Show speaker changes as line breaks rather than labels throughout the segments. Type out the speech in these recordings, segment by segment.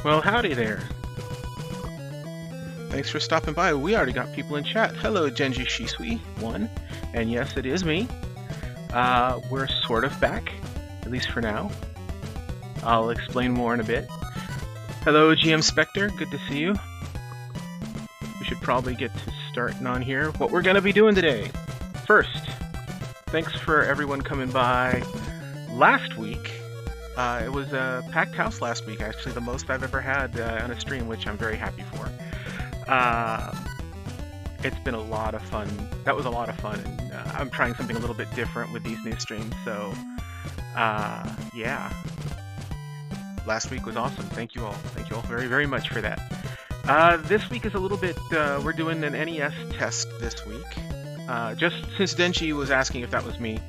Well, howdy there. Thanks for stopping by. We already got people in chat. Hello, Genji Shisui1. And yes, it is me. We're sort of back, at least for now. I'll explain more in a bit. Hello, GM Spectre. Good to see you. We should probably get to starting on here. What we're going to be doing today. First, thanks for everyone coming by last week. It was a packed house last week, actually, the most I've ever had on a stream, which I'm very happy for. It's been a lot of fun. That was a lot of fun, and I'm trying something a little bit different with these new streams, so yeah. Last week was awesome. Thank you all. Thank you all very, very much for that. This week is a little bit, we're doing an NES test this week. Just since Denji was asking if that was me,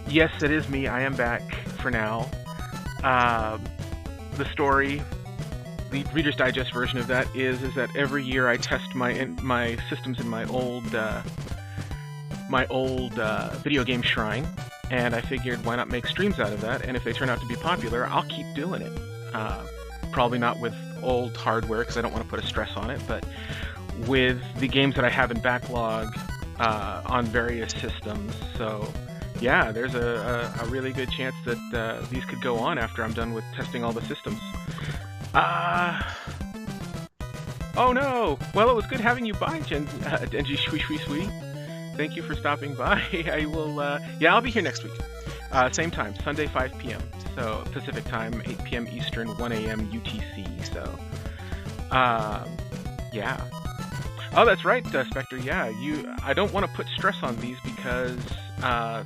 yes, it is me. I am back for now. The story, the Reader's Digest version of that is that every year I test my systems in my old video game shrine, and I figured why not make streams out of that, and if they turn out to be popular, I'll keep doing it. Probably not with old hardware because I don't want to put a stress on it, but with the games that I have in backlog on various systems. So yeah, there's a really good chance that these could go on after I'm done with testing all the systems. Oh no! Well, it was good having you by, Denji Shui Shui Sui. Thank you for stopping by. I will, yeah, I'll be here next week. Same time, Sunday, 5 p.m. So, Pacific time, 8 p.m. Eastern, 1 a.m. UTC, so, yeah. Oh, that's right, Spectre, yeah, I don't want to put stress on these because,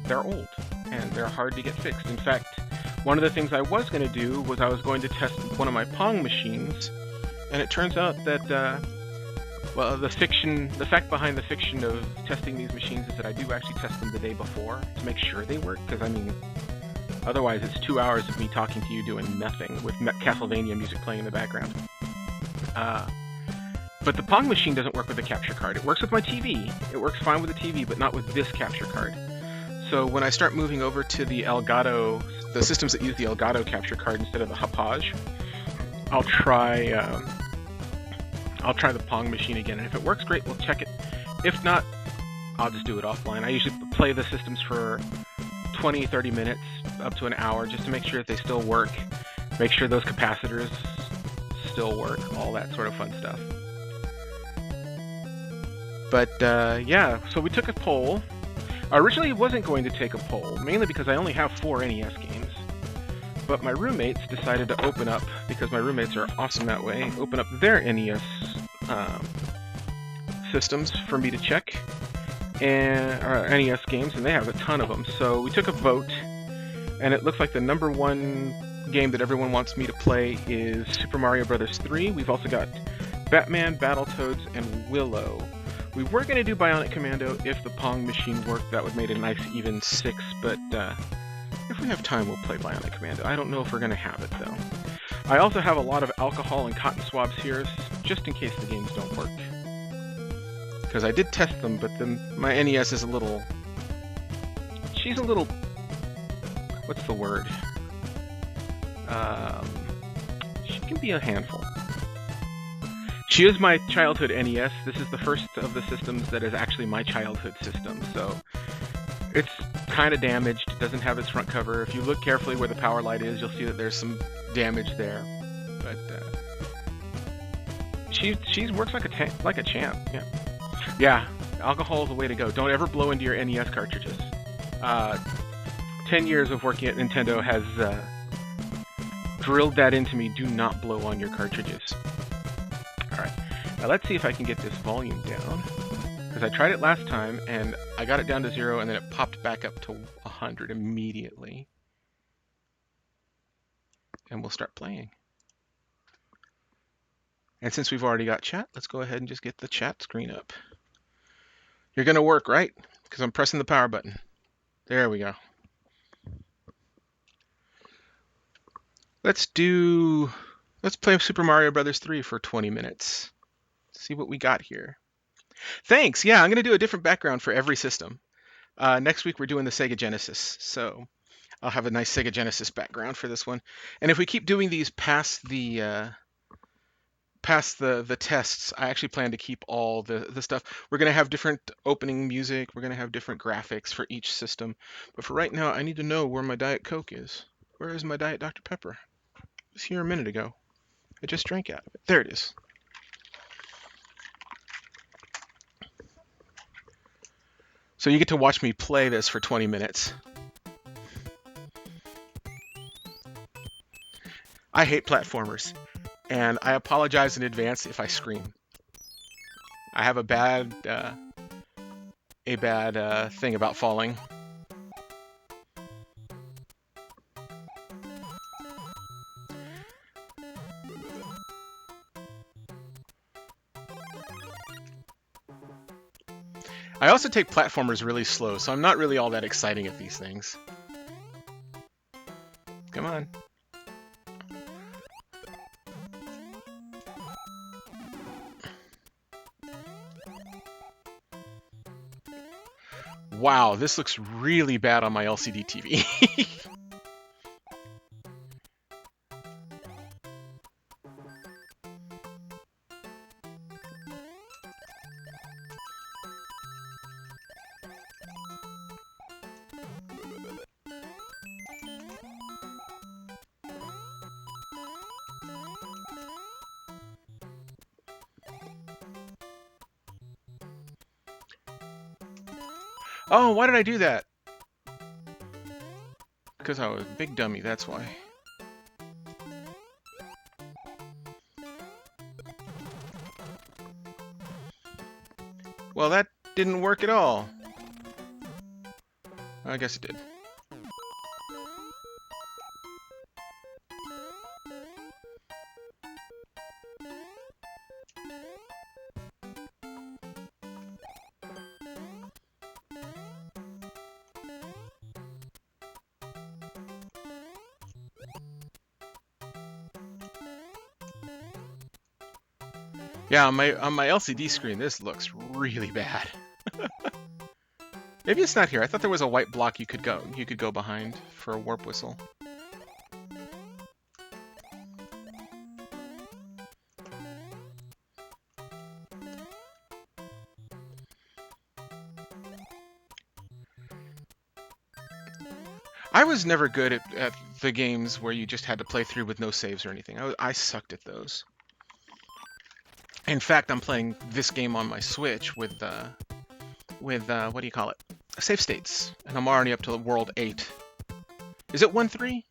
they're old, and they're hard to get fixed. In fact, one of the things I was going to do was I was going to test one of my Pong machines, and it turns out that, well, the fact behind the fiction of testing these machines is that I do actually test them the day before to make sure they work, because, I mean, otherwise it's 2 hours of me talking to you doing nothing with Castlevania music playing in the background. But the Pong machine doesn't work with the capture card. It works with my TV. It works fine with the TV, but not with this capture card. So when I start moving over to the Elgato, the systems that use the Elgato capture card instead of the Hauppauge, I'll try the Pong machine again, and if it works, great, we'll check it. If not, I'll just do it offline. I usually play the systems for 20, 30 minutes, up to an hour, just to make sure that they still work, make sure those capacitors still work, all that sort of fun stuff. But, yeah, so we took a poll. I originally wasn't going to take a poll, mainly because I only have 4 NES games. But my roommates decided to open up, because my roommates are awesome that way, open up their NES systems for me to check, and NES games, and they have a ton of them. So we took a vote, and it looks like the number 1 game that everyone wants me to play is Super Mario Bros. 3. We've also got Batman, Battletoads, and Willow. We were going to do Bionic Commando if the Pong machine worked. That would make it a nice even 6, but if we have time, we'll play Bionic Commando. I don't know if we're going to have it, though. I also have a lot of alcohol and cotton swabs here, just in case the games don't work. Because I did test them, but my NES is a little... She's a little... What's the word? She can be a handful. She is my childhood NES. This is the first of the systems that is actually my childhood system, so... It's kind of damaged. It doesn't have its front cover. If you look carefully where the power light is, you'll see that there's some damage there. But she works like a champ. Yeah. Yeah. Alcohol is the way to go. Don't ever blow into your NES cartridges. 10 years of working at Nintendo has drilled that into me. Do not blow on your cartridges. All right. Now let's see if I can get this volume down. Because I tried it last time, and I got it down to 0, and then it popped back up to 100 immediately. And we'll start playing. And since we've already got chat, let's go ahead and just get the chat screen up. You're going to work, right? Because I'm pressing the power button. There we go. Let's play Super Mario Bros. 3 for 20 minutes. See what we got here. Thanks. Yeah, I'm going to do a different background for every system. Next week we're doing the Sega Genesis, so I'll have a nice Sega Genesis background for this one. And if we keep doing these past the pass the tests, I actually plan to keep all the stuff. We're going to have different opening music. We're going to have different graphics for each system. But for right now, I need to know where my Diet Coke is. Where is my Diet Dr. Pepper? It was here a minute ago. I just drank out of it. There it is. So you get to watch me play this for 20 minutes. I hate platformers, and I apologize in advance if I scream. I have a bad thing about falling. I also take platformers really slow, so I'm not really all that exciting at these things. Come on. Wow, this looks really bad on my LCD TV. Oh, why did I do that? Because I was a big dummy, that's why. Well, that didn't work at all. I guess it did. Yeah, on my LCD screen, this looks really bad. Maybe it's not here. I thought there was a white block you could go behind for a warp whistle. I was never good at the games where you just had to play through with no saves or anything. I sucked at those. In fact, I'm playing this game on my Switch with what do you call it? Save states, and I'm already up to World 8. Is it 1-3?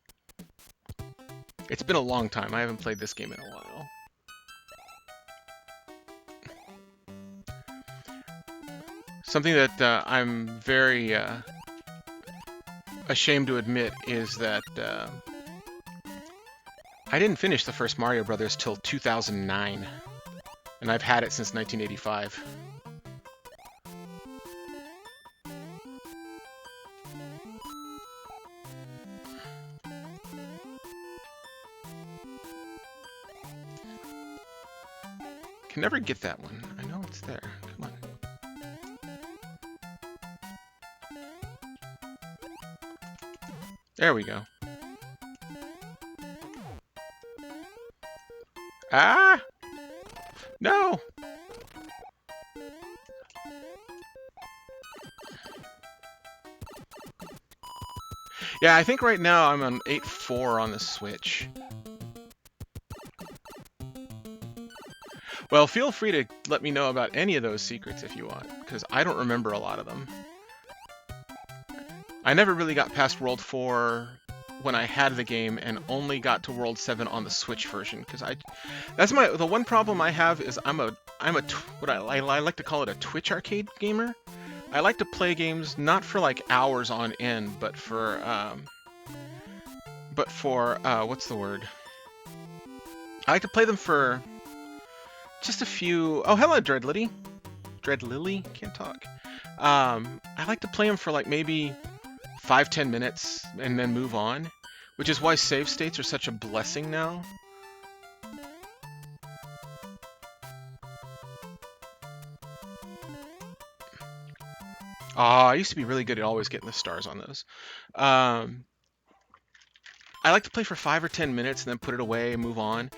It's been a long time. I haven't played this game in a while. Something that I'm very ashamed to admit is that I didn't finish the first Mario Brothers till 2009. And I've had it since 1985. Can never get that one. I know it's there. Come on. There we go. Ah! No! Yeah, I think right now I'm on 8-4 on the Switch. Well, feel free to let me know about any of those secrets if you want, because I don't remember a lot of them. I never really got past World 4 when I had the game, and only got to World 7 on the Switch version, because the one problem I have is I like to call it a Twitch arcade gamer. I like to play games not for like hours on end, but for what's the word? I like to play them for just a few. Oh, hello, Dreadlily. Dreadlily? Can't talk. I like to play them for like maybe 5-10 minutes and then move on, which is why save states are such a blessing now. I used to be really good at always getting the stars on those. I like to play for 5 or 10 minutes and then put it away and move on.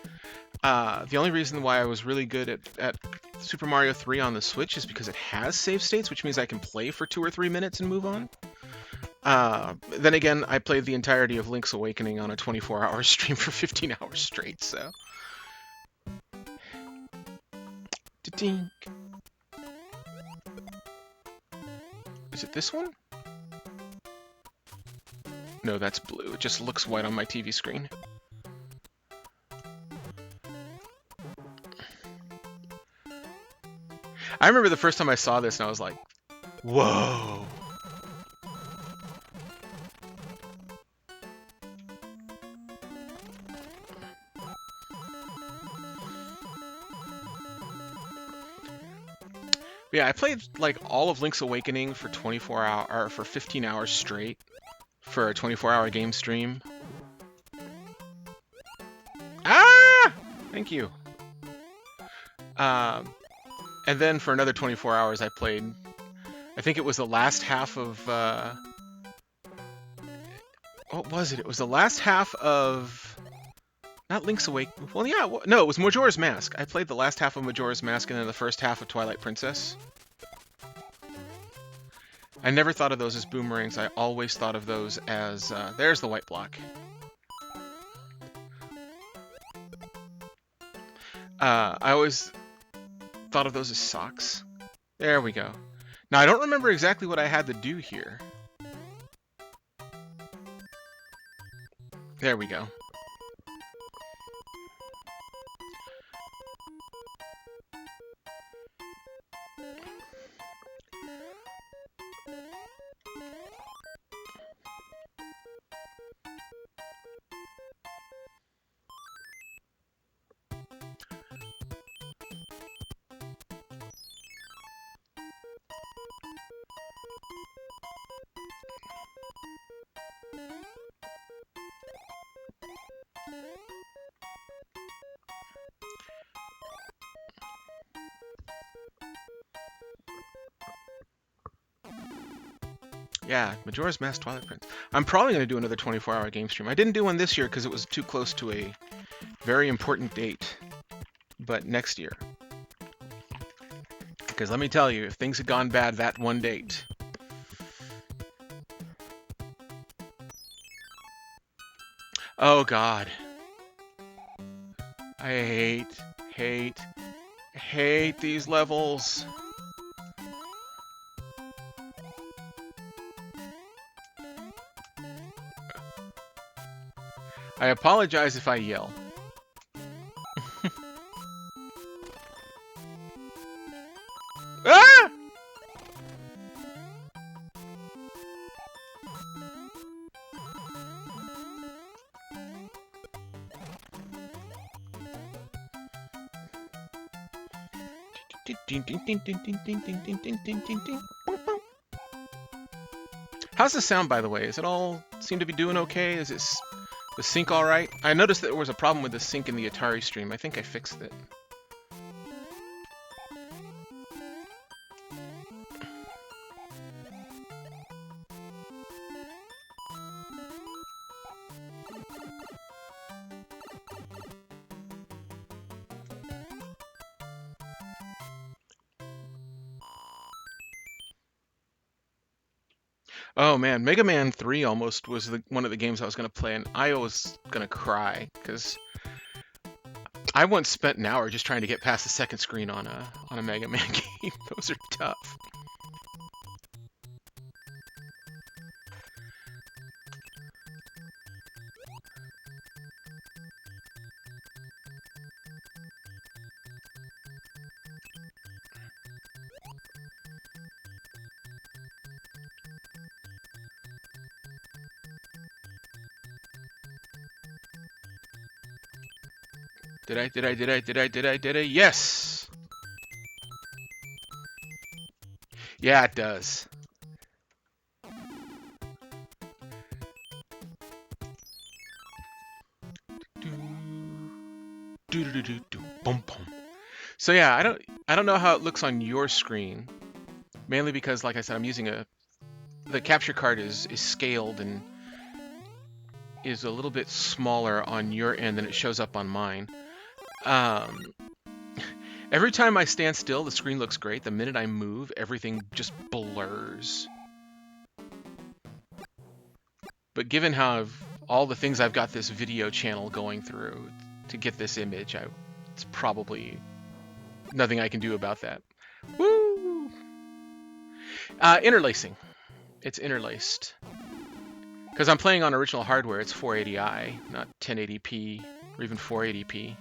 The only reason why I was really good at Super Mario 3 on the Switch is because it has save states, which means I can play for 2 or 3 minutes and move on. Then again, I played the entirety of Link's Awakening on a 24-hour stream for 15 hours straight, so... Da-dink. Is it this one? No, that's blue. It just looks white on my TV screen. I remember the first time I saw this and I was like, whoa! Yeah, I played like all of Link's Awakening for 15 hours straight for a 24-hour game stream. Ah! Thank you. And then for another 24 hours I played, I think it was the last half of, what was it? It was the last half of, not Link's Awakening, well yeah, no, it was Majora's Mask. I played the last half of Majora's Mask and then the first half of Twilight Princess. I never thought of those as boomerangs, I always thought of those as, there's the white block. I always thought of those as socks. There we go. Now, I don't remember exactly what I had to do here. There we go. Yeah, Majora's Mask, Twilight Prince. I'm probably going to do another 24-hour game stream. I didn't do one this year because it was too close to a very important date. But next year. Because let me tell you, if things had gone bad that one date... Oh god. I hate these levels. I apologize if I yell. Ah! How's the sound, by the way? Is it all seem to be doing okay? Is it the sync all right? I noticed that there was a problem with the sync in the Atari stream. I think I fixed it. Oh man, Mega Man 3 almost was one of the games I was going to play, and I was going to cry, because I once spent an hour just trying to get past the second screen on a Mega Man game. Those are tough. Did I? Yes! Yeah, it does. Boom, boom. So yeah, I don't know how it looks on your screen. Mainly because, like I said, I'm using the capture card is scaled and is a little bit smaller on your end than it shows up on mine. Every time I stand still, the screen looks great. The minute I move, everything just blurs. But given how all the things I've got this video channel going through to get this image, it's probably nothing I can do about that. Woo! Interlacing. It's interlaced. Because I'm playing on original hardware, it's 480i, not 1080p or even 480p.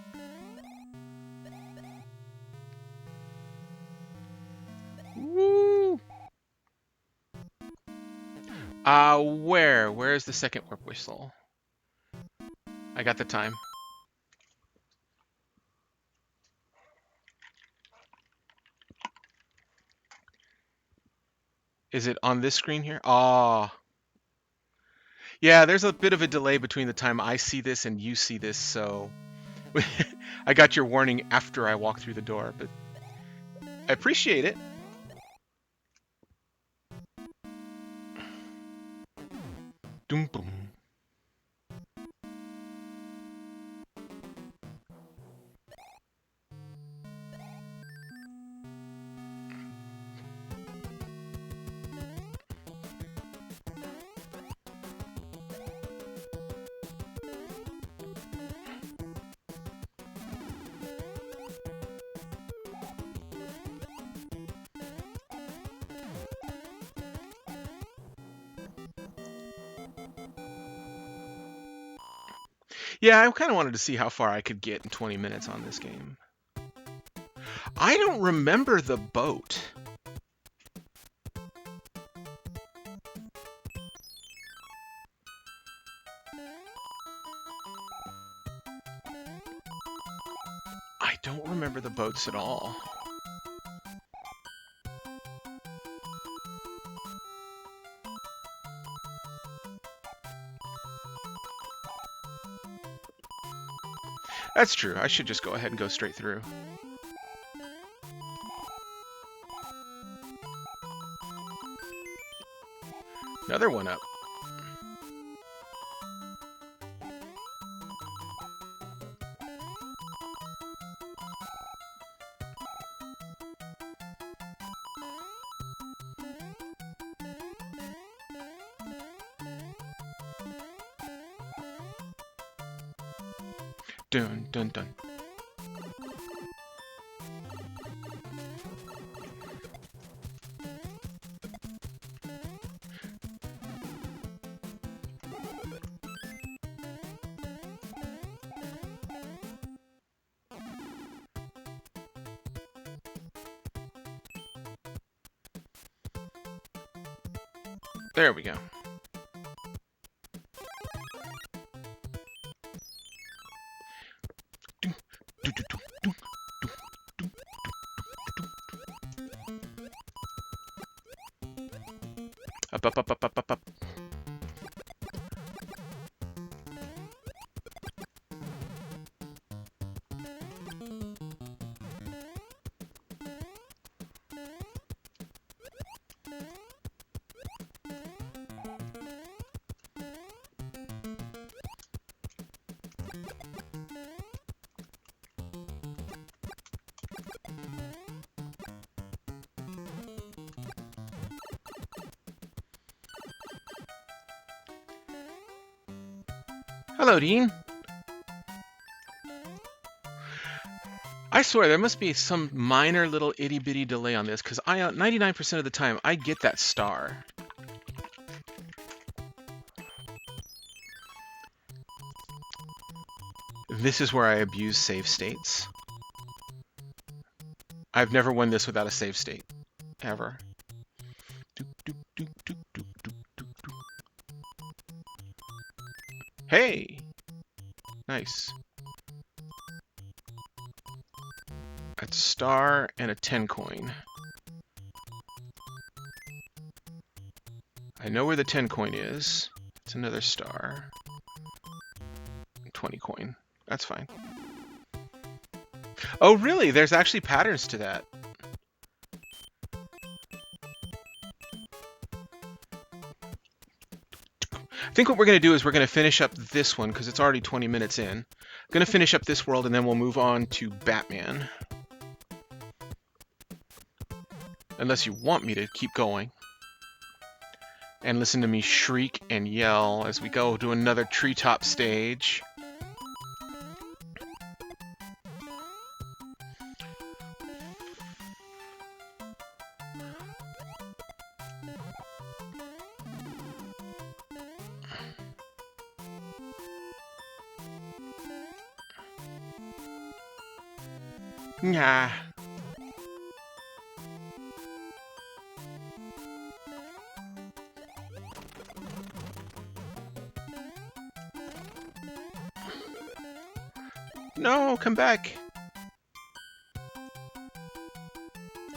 Woo! Where's the second warp whistle? I got the time. Is it on this screen here? Ah. Yeah, there's a bit of a delay between the time I see this and you see this, so I got your warning after I walked through the door, but I appreciate it. Doom boom. Yeah, I kind of wanted to see how far I could get in 20 minutes on this game. I don't remember the boat. I don't remember the boats at all. That's true. I should just go ahead and go straight through. Another one up. Dun dun dun. There we go. Up, up, up, up, up, up, up. Hello, Dean. I swear there must be some minor little itty-bitty delay on this, because 99% of the time I get that star. This is where I abuse save states. I've never won this without a save state, ever. Hey! Nice. That's a star and a 10 coin. I know where the 10 coin is. It's another star. 20 coin. That's fine. Oh, really? There's actually patterns to that. think what we're going to do is we're going to finish up this one because it's already 20 minutes in. I'm going to finish up this world and then we'll move on to Batman. Unless you want me to keep going. And listen to me shriek and yell as we go to another treetop stage. Nah. No, come back.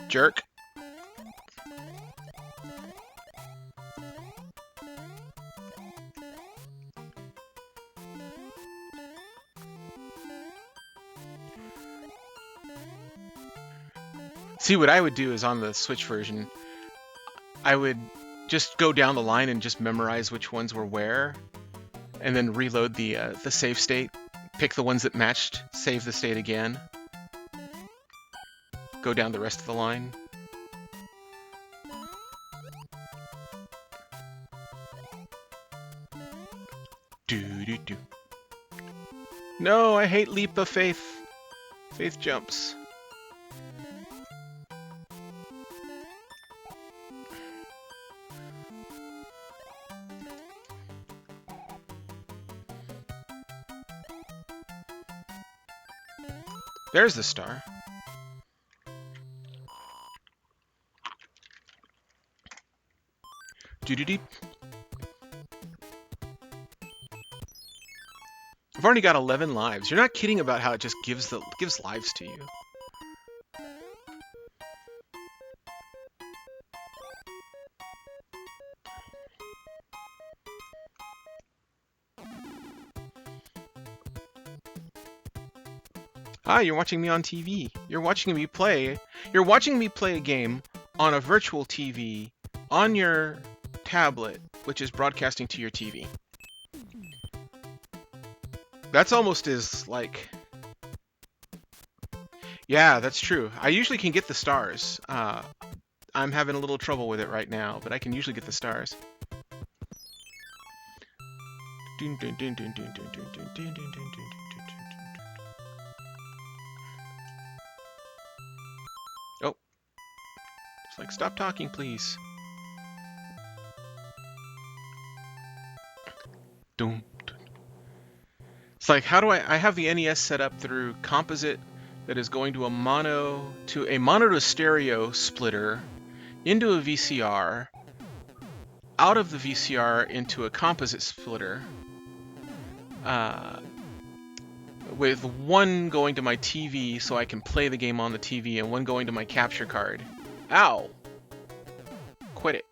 Jerk. See, what I would do is on the Switch version, I would just go down the line and just memorize which ones were where, and then reload the save state, pick the ones that matched, save the state again, go down the rest of the line. Do-do-do. No, I hate leap of faith. Faith jumps. There's the star. Doo-doo-doo. I've already got 11 lives. You're not kidding about how it just gives lives to you. Ah, you're watching me on TV. You're watching me play a game on a virtual TV on your tablet, which is broadcasting to your TV. That's almost as like... Yeah, that's true. I usually can get the stars. I'm having a little trouble with it right now, but I can usually get the stars. Oh. It's like, stop talking, please. It's like, how do I have the NES set up through composite that is going to a mono to stereo splitter into a VCR, out of the VCR into a composite splitter, with one going to my TV so I can play the game on the TV and one going to my capture card. Ow! Quit it.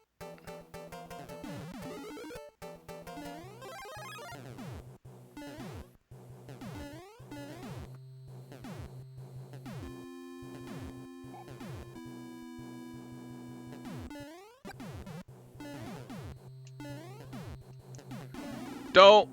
Don't.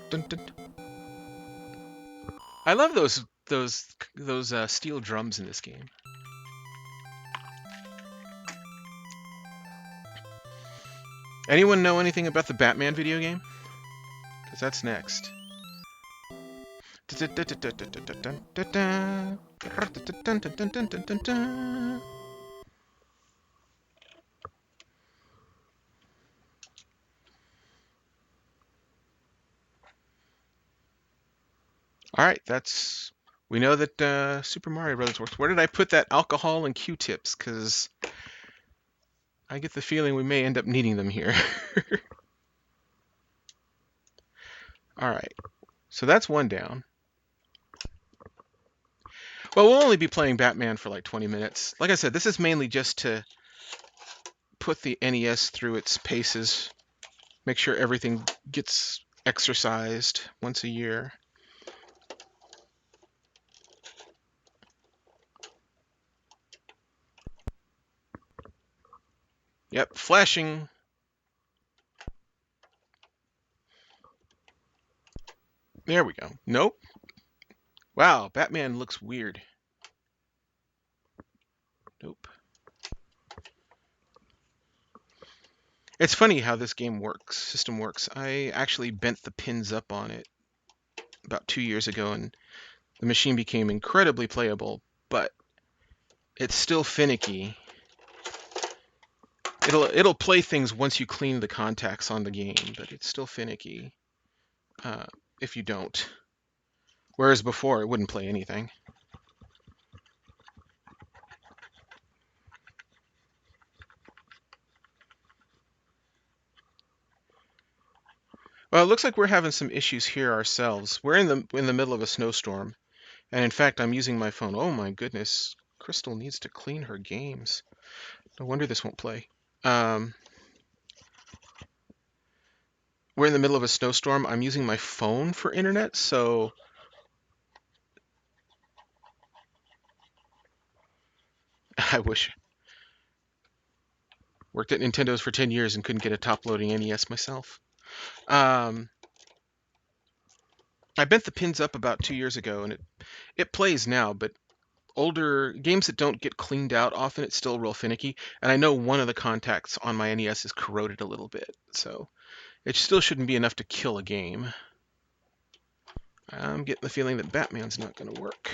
Dun, dun. I love those steel drums in this game. Anyone know anything about the Batman video game? Because that's next. Alright, we know that Super Mario Brothers works. Where did I put that alcohol and Q-tips? Because I get the feeling we may end up needing them here. Alright, so that's one down. Well, we'll only be playing Batman for like 20 minutes. Like I said, this is mainly just to put the NES through its paces, make sure everything gets exercised once a year. Yep, flashing. There we go. Nope. Wow, Batman looks weird. Nope. It's funny how this system works. I actually bent the pins up on it about 2 years ago, and the machine became incredibly playable, but it's still finicky. It'll play things once you clean the contacts on the game, but it's still finicky if you don't. Whereas before, it wouldn't play anything. Well, it looks like we're having some issues here ourselves. We're in the middle of a snowstorm, and in fact, I'm using my phone. Oh my goodness, Crystal needs to clean her games. No wonder this won't play. We're in the middle of a snowstorm. I'm using my phone for internet, so I wish. Worked at Nintendo's for 10 years and couldn't get a top-loading NES myself. I bent the pins up about 2 years ago, and it plays now, but older games that don't get cleaned out often, it's still real finicky. And I know one of the contacts on my NES is corroded a little bit, so it still shouldn't be enough to kill a game. I'm getting the feeling that Batman's not going to work.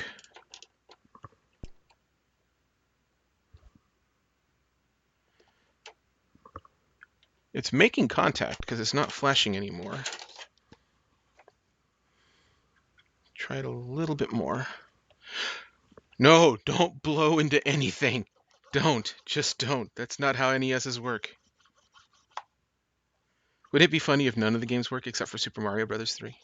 It's making contact because it's not flashing anymore. Try it a little bit more. No, don't blow into anything. Don't. Just don't. That's not how NESs work. Would it be funny if none of the games work except for Super Mario Bros. 3?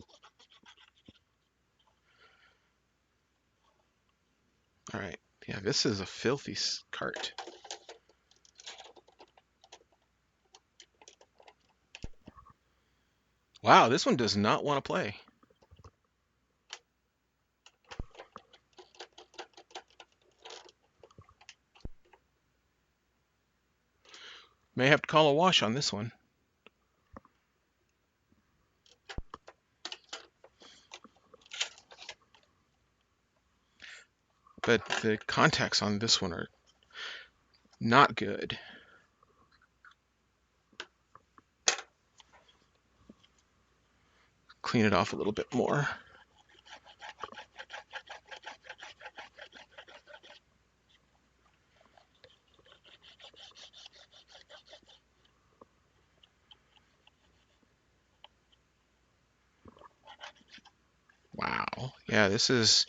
All right. Yeah, this is a filthy cart. Wow, this one does not want to play. May have to call a wash on this one. But the contacts on this one are not good. Clean it off a little bit more. Wow. Yeah, this is...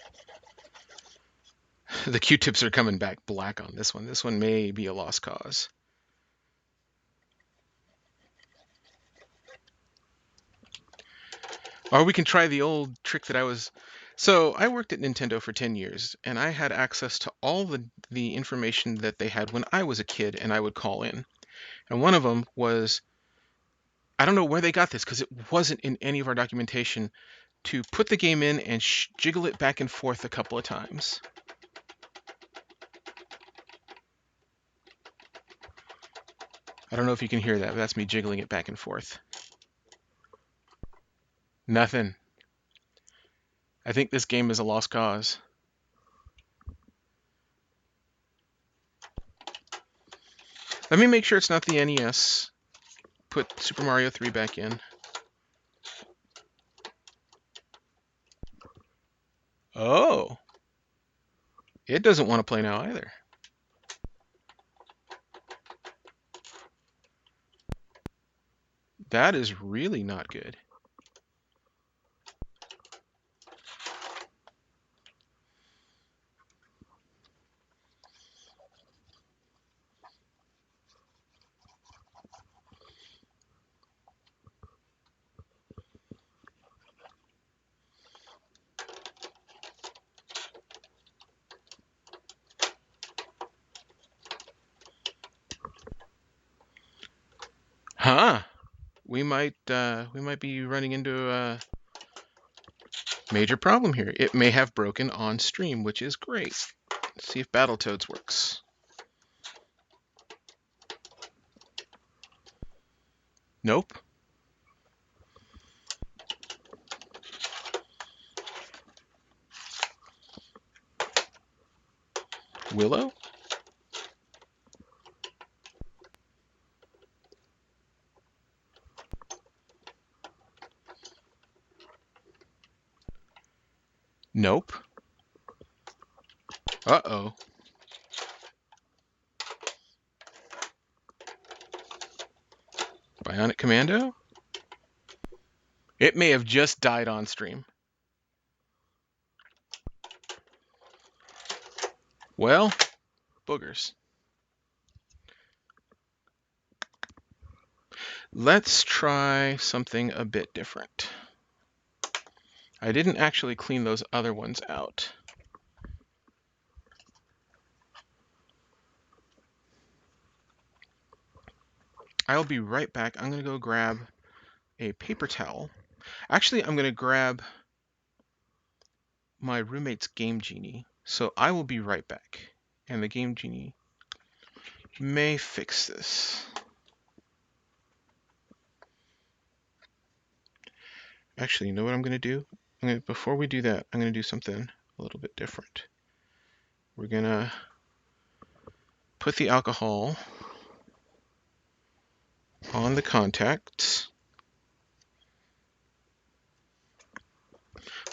The Q-tips are coming back black on this one. This one may be a lost cause. Or we can try the old trick that I was... So I worked at Nintendo for 10 years, and I had access to all the information that they had when I was a kid, and I would call in. And one of them was, I don't know where they got this, because it wasn't in any of our documentation, to put the game in and jiggle it back and forth a couple of times. I don't know if you can hear that, but that's me jiggling it back and forth. Nothing. I think this game is a lost cause. Let me make sure it's not the NES. Put Super Mario 3 back in. Oh. It doesn't want to play now either. That is really not good. Huh. We might be running into a major problem here. It may have broken on stream, which is great. Let's see if Battletoads works. Nope. Willow? Nope. Uh-oh. Bionic Commando? It may have just died on stream. Well, boogers. Let's try something a bit different. I didn't actually clean those other ones out. I'll be right back. I'm going to go grab a paper towel. Actually, I'm going to grab my roommate's Game Genie. So I will be right back. And the Game Genie may fix this. Actually, you know what I'm going to do? Before we do that, I'm going to do something a little bit different. We're going to put the alcohol on the contacts,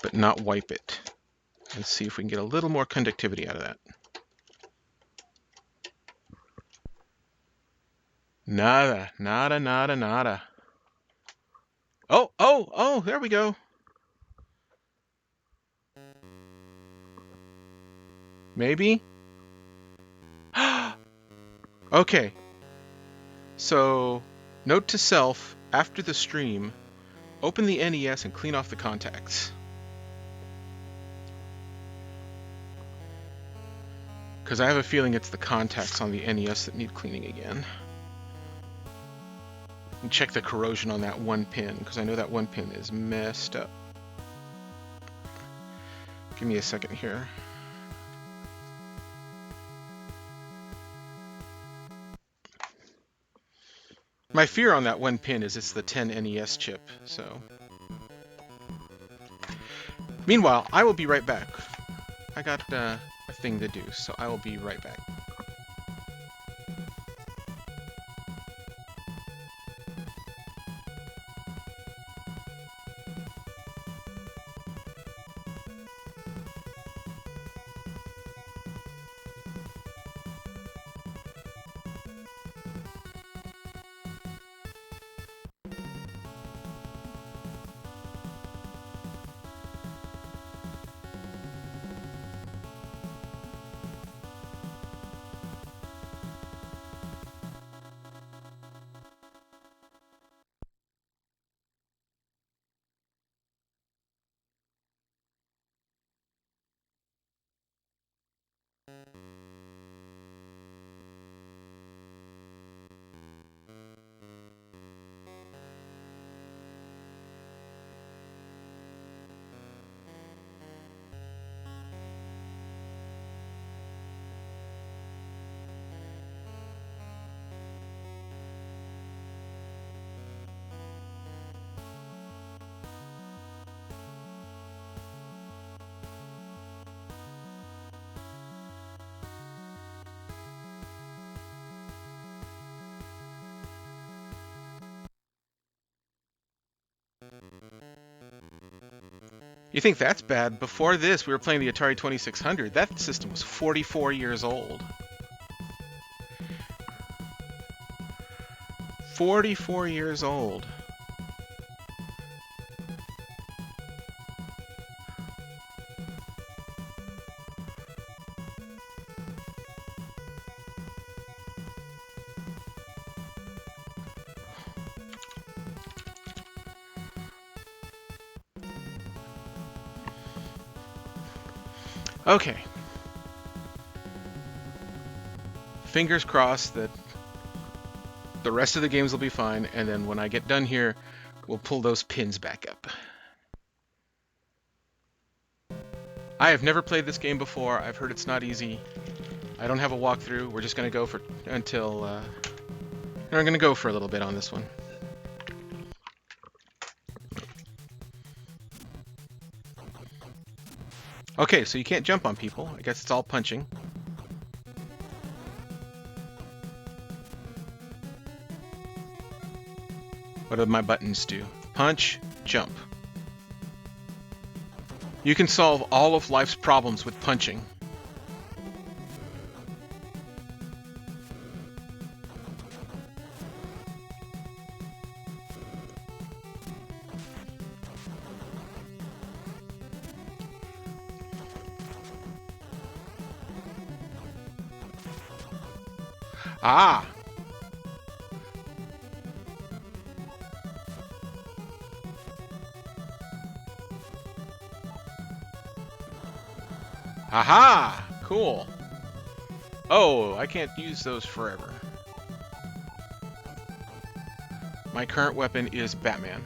but not wipe it. And see if we can get a little more conductivity out of that. Nada, nada, nada, nada. Oh, there we go. Maybe? Okay. So, note to self, after the stream, open the NES and clean off the contacts. Because I have a feeling it's the contacts on the NES that need cleaning again. And check the corrosion on that one pin, because I know that one pin is messed up. Give me a second here. My fear on that one pin is it's the 10 NES chip, so. Meanwhile, I will be right back. I got a thing to do, so I will be right back. You think that's bad? Before this, we were playing the Atari 2600. That system was 44 years old. 44 years old. Okay. Fingers crossed that The rest of the games will be fine, and then when I get done here, we'll pull those pins back up. I have never played this game before. I've heard it's not easy. I don't have a walkthrough. We're just going to go for we're going to go for a little bit on this one. Okay, so you can't jump on people. I guess it's all punching. What do my buttons do? Punch, jump. You can solve all of life's problems with punching. Ah! Aha! Cool. Oh, I can't use those forever. My current weapon is Batman.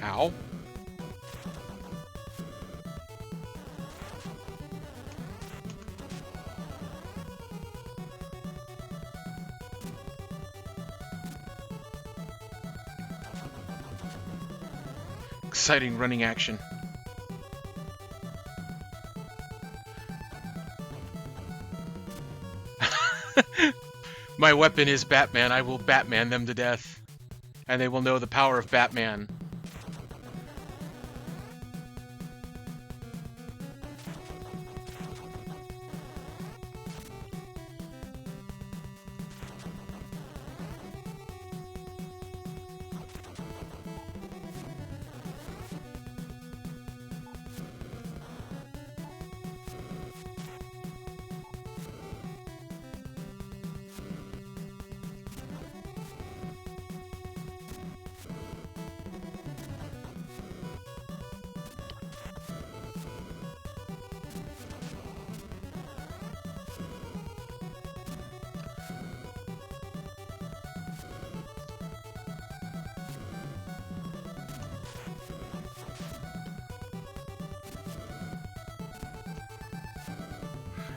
Ow. Exciting running action. My weapon is Batman. I will Batman them to death. And they will know the power of Batman.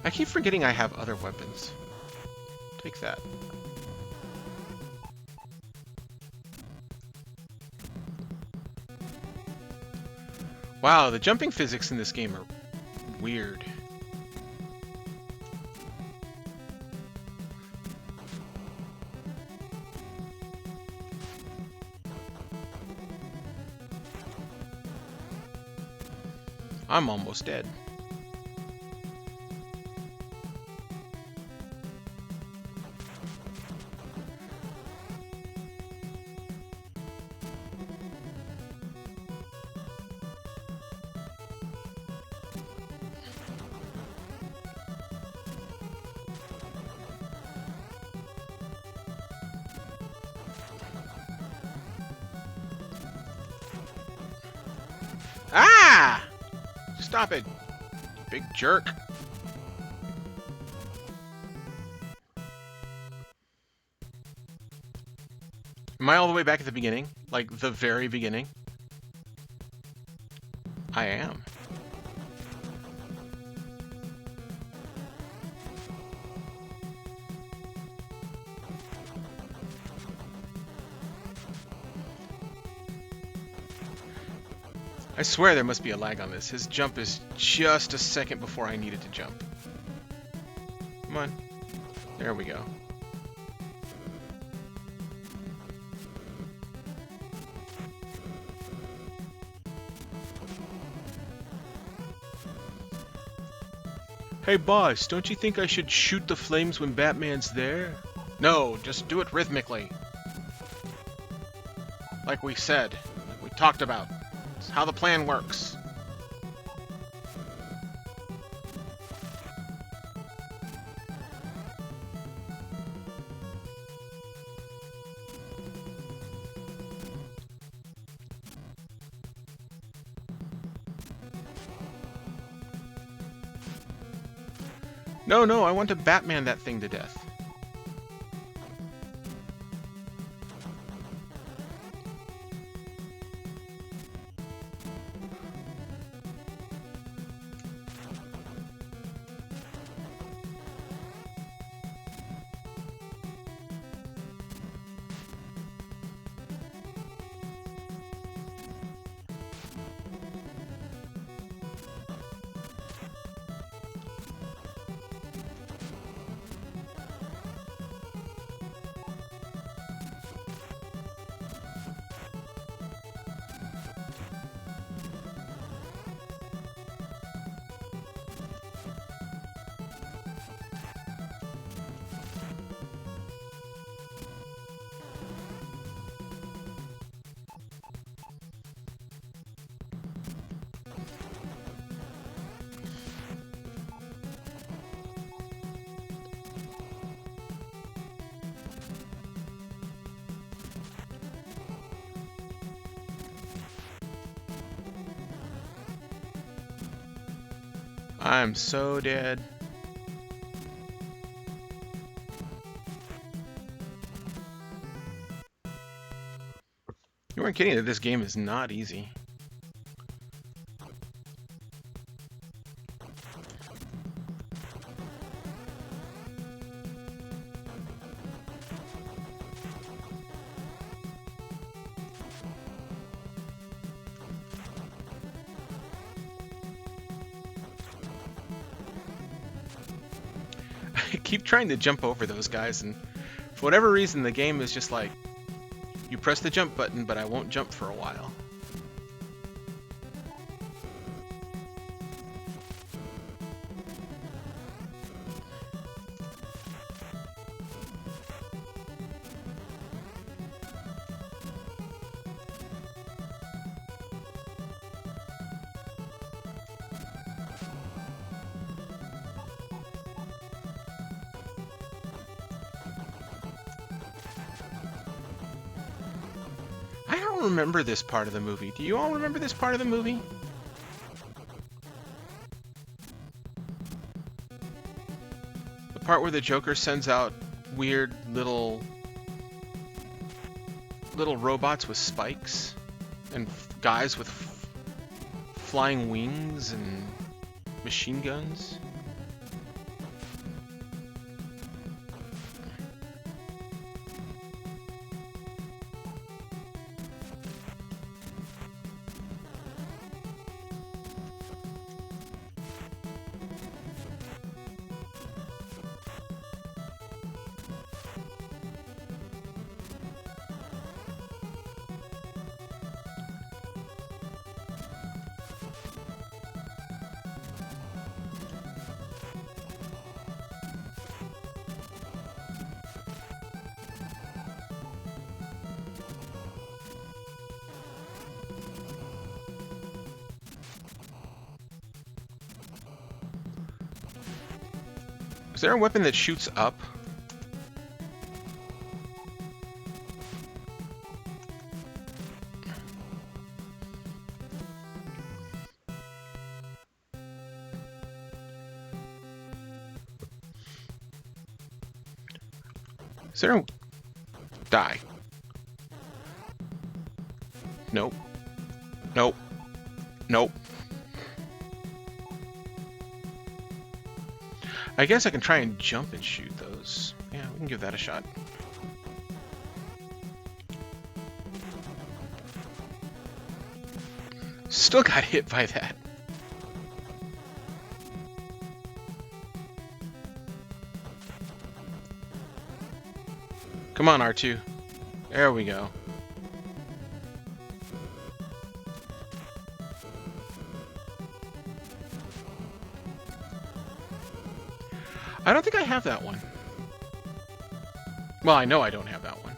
I keep forgetting I have other weapons. Take that. Wow, the jumping physics in this game are weird. I'm almost dead. Ah! Stop it, big jerk. Am I all the way back at the beginning? Like, the very beginning? I am. I swear there must be a lag on this. His jump is just a second before I needed to jump. Come on. There we go. Hey boss, don't you think I should shoot the flames when Batman's there? No, just do it rhythmically. Like we said, like we talked about. It's how the plan works. No, I want to Batman that thing to death. I'm so dead. You weren't kidding that this game is not easy. I keep trying to jump over those guys, and for whatever reason, the game is just like, you press the jump button, but I won't jump for a while. I don't remember this part of the movie. Do you all remember this part of the movie? The part where the Joker sends out weird little robots with spikes and guys with flying wings and machine guns. Is there a weapon that shoots up? Is there a... Die. Nope. Nope. Nope. I guess I can try and jump and shoot those. Yeah, we can give that a shot. Still got hit by that. Come on, R2. There we go. I don't think I have that one. Well, I know I don't have that one.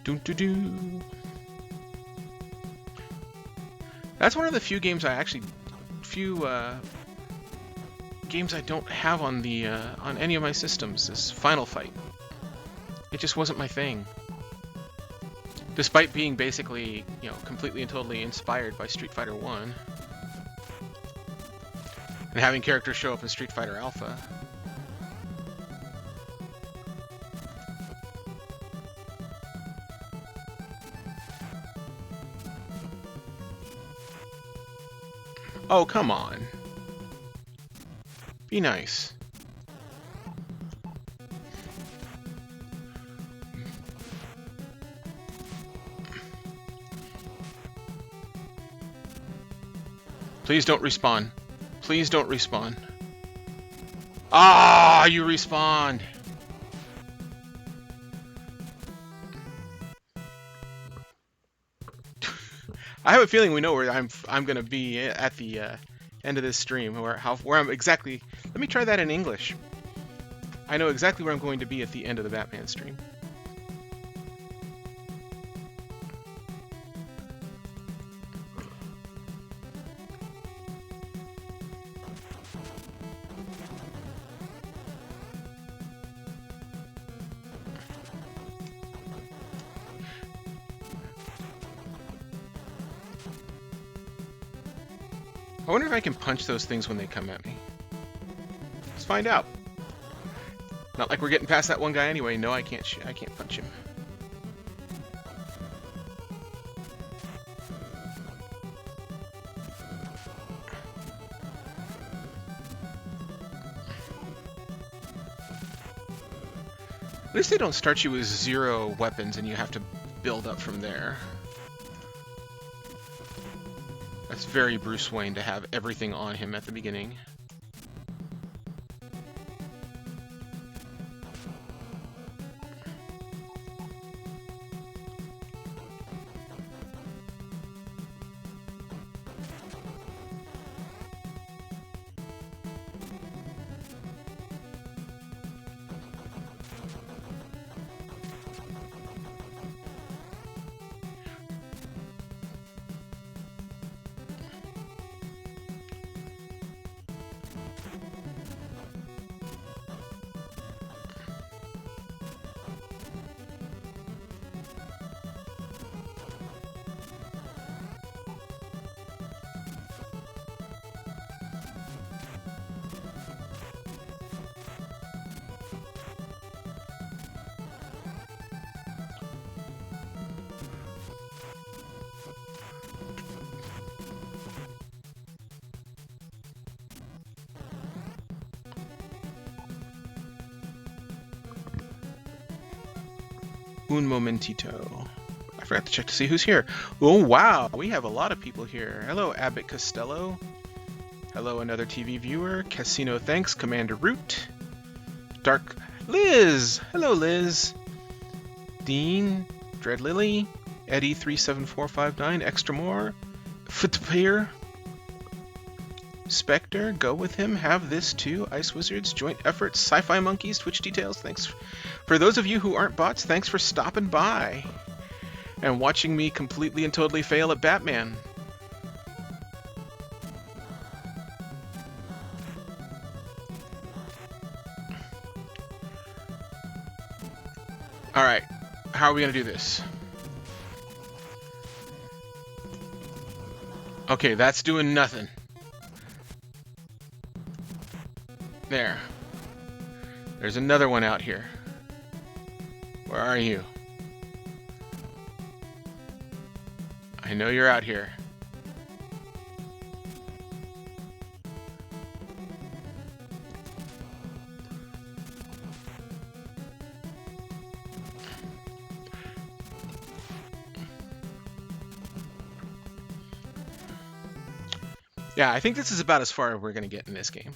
Doo-doo-doo. That's one of the few games I actually, games I don't have on the on any of my systems. Is Final Fight. It just wasn't my thing. Despite being basically, you know, completely and totally inspired by Street Fighter 1 and having characters show up in Street Fighter Alpha. Oh, come on. Be nice. Please don't respawn. Please don't respawn. Ah, you respawned. I have a feeling we know where I'm gonna be at the end of this stream, where I'm exactly. Let me try that in English. I know exactly where I'm going to be at the end of the Batman stream. I wonder if I can punch those things when they come at me. Let's find out. Not like we're getting past that one guy anyway. No, I can't punch him. At least they don't start you with 0 weapons and you have to build up from there. That's very Bruce Wayne to have everything on him at the beginning. Un momentito. I forgot to check to see who's here. Oh, wow. We have a lot of people here. Hello, Abbott Costello. Hello, another TV viewer. Casino Thanks. Commander Root. Dark Liz. Hello, Liz. Dean. Dread Lily. Eddie 37459. Extra More. Footpair. Spectre, go with him, have this too, Ice Wizards, Joint Efforts, Sci-Fi Monkeys, Twitch Details, thanks. For those of you who aren't bots, thanks for stopping by and watching me completely and totally fail at Batman. Alright, how are we gonna do this? Okay, that's doing nothing. There. There's another one out here. Where are you? I know you're out here. Yeah, I think this is about as far as we're going to get in this game.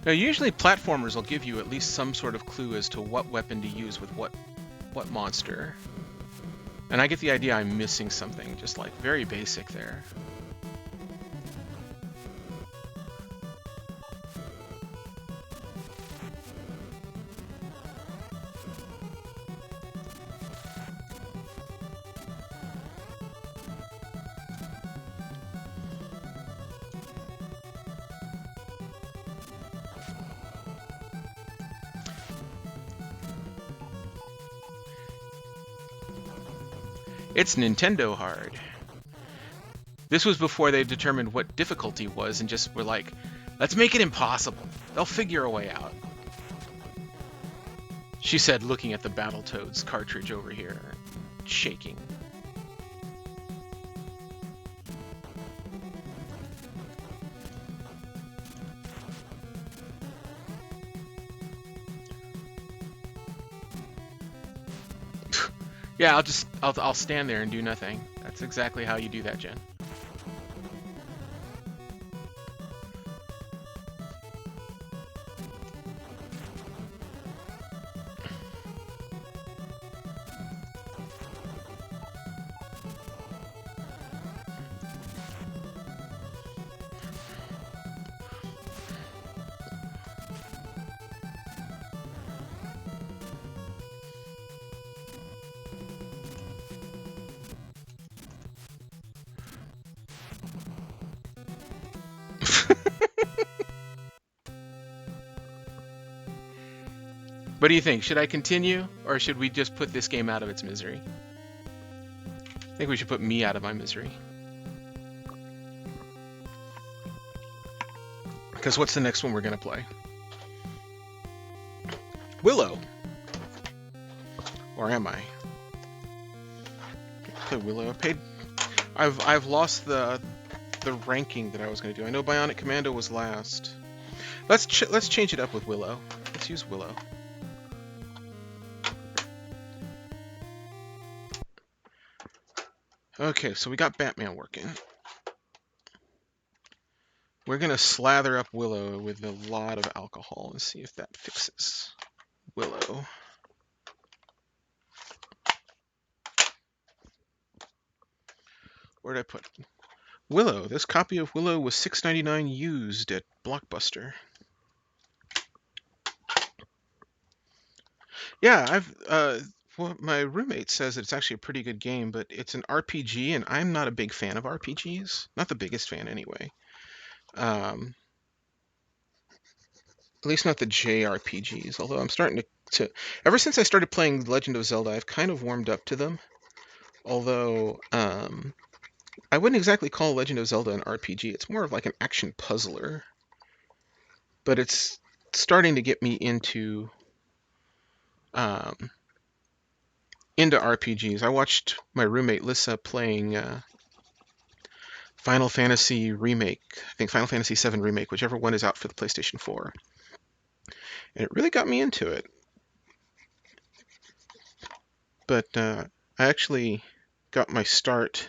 Now, usually platformers will give you at least some sort of clue as to what weapon to use with what monster. And I get the idea I'm missing something, just like very basic there. It's Nintendo hard. This was before they determined what difficulty was and just were like, let's make it impossible. They'll figure a way out. She said, looking at the Battletoads cartridge over here, shaking. Yeah, I'll stand there and do nothing. That's exactly how you do that, Jen. What do you think? Should I continue, or should we just put this game out of its misery? I think we should put me out of my misery. Because what's the next one we're going to play? Willow. Or am I? Play Willow. I've lost the ranking that I was going to do. I know Bionic Commando was last. Let's change it up with Willow. Let's use Willow. Okay, so we got Batman working. We're going to slather up Willow with a lot of alcohol and see if that fixes Willow. Where did I put it? Willow. This copy of Willow was $6.99 used at Blockbuster. Yeah, well, my roommate says it's actually a pretty good game, but it's an RPG, and I'm not a big fan of RPGs. Not the biggest fan, anyway. At least not the JRPGs, although I'm starting to... Ever since I started playing Legend of Zelda, I've kind of warmed up to them. Although, I wouldn't exactly call Legend of Zelda an RPG. It's more of like an action puzzler. But it's starting to get me into RPGs. I watched my roommate Lissa playing Final Fantasy Remake. I think Final Fantasy VII Remake, whichever one is out for the PlayStation 4. And it really got me into it. But I actually got my start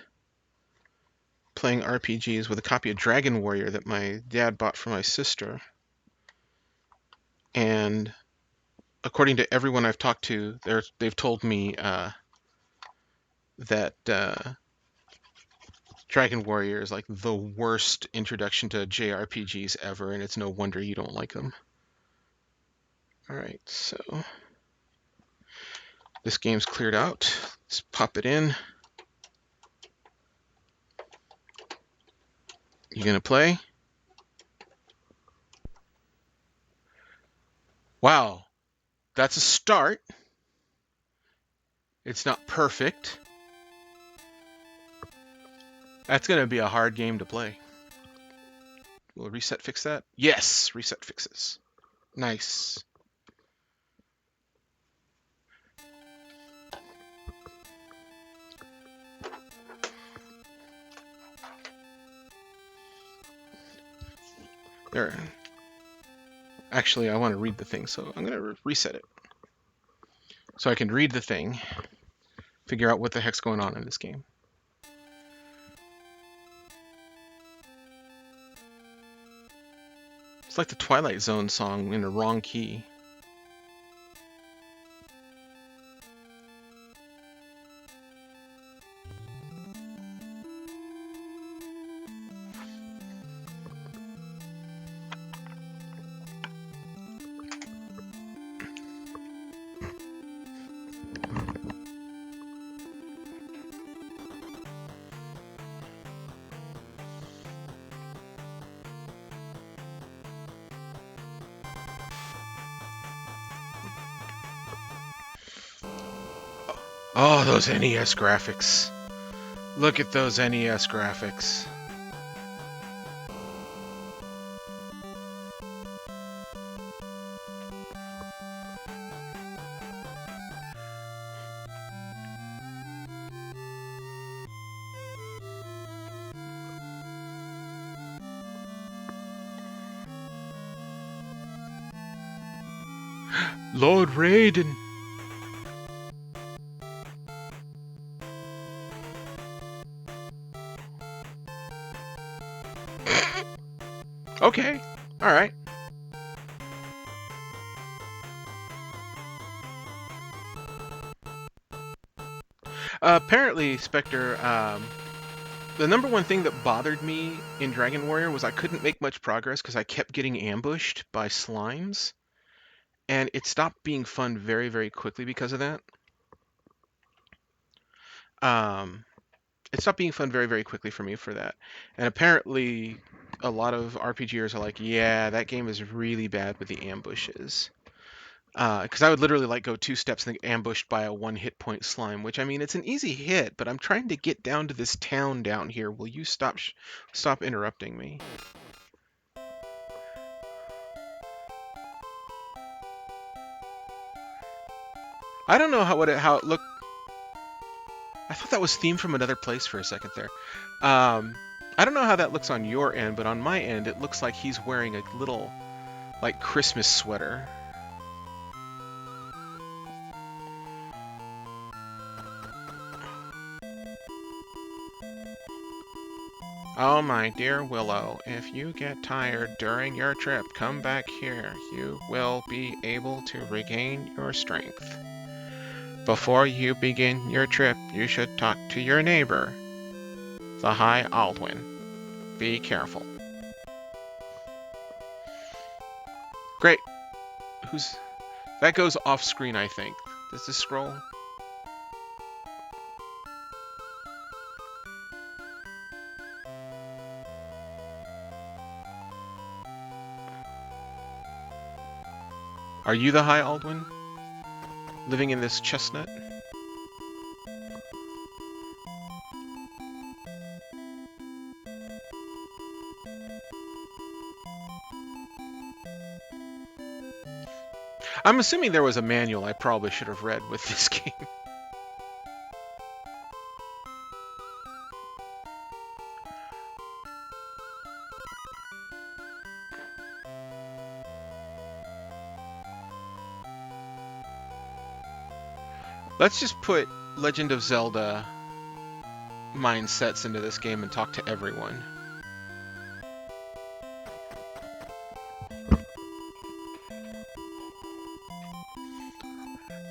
playing RPGs with a copy of Dragon Warrior that my dad bought for my sister. And according to everyone I've talked to, they've told me that Dragon Warrior is like the worst introduction to JRPGs ever, and it's no wonder you don't like them. Alright, so this game's cleared out. Let's pop it in. You gonna play? Wow, that's a start. It's not perfect. That's gonna be a hard game to play. Will reset fix that? Yes, reset fixes. Nice. There. Actually, I want to read the thing, so I'm going to reset it. So I can read the thing, figure out what the heck's going on in this game. It's like the Twilight Zone song in the wrong key. Oh, those NES graphics. Look at those NES graphics. Lord Raiden. Okay, all right. Apparently, Spectre, the number one thing that bothered me in Dragon Warrior was I couldn't make much progress because I kept getting ambushed by slimes, and it stopped being fun very, very quickly because of that. It stopped being fun very, very quickly for me for that. And apparently, a lot of RPGers are like, yeah, that game is really bad with the ambushes. Because I would literally like go 2 steps and get ambushed by a 1 hit point slime, which I mean it's an easy hit, but I'm trying to get down to this town down here. Will you stop interrupting me? I don't know how it looked. I thought that was themed from another place for a second there. I don't know how that looks on your end, but on my end it looks like he's wearing a little like Christmas sweater. Oh, my dear Willow, if you get tired during your trip, come back here. You will be able to regain your strength. Before you begin your trip, you should talk to your neighbor, the High Aldwin. Be careful. Great. That goes off screen, I think. Does this scroll? Are you the High Aldwin? Living in this chestnut? I'm assuming there was a manual I probably should have read with this game. Let's just put Legend of Zelda mindsets into this game and talk to everyone.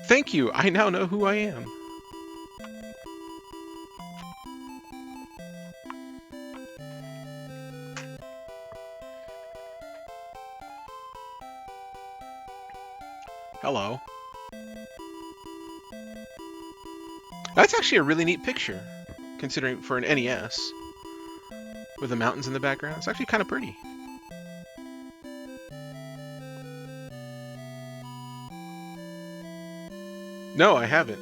Thank you, I now know who I am. Hello. That's actually a really neat picture, considering for an NES. With the mountains in the background. It's actually kind of pretty. No, I haven't.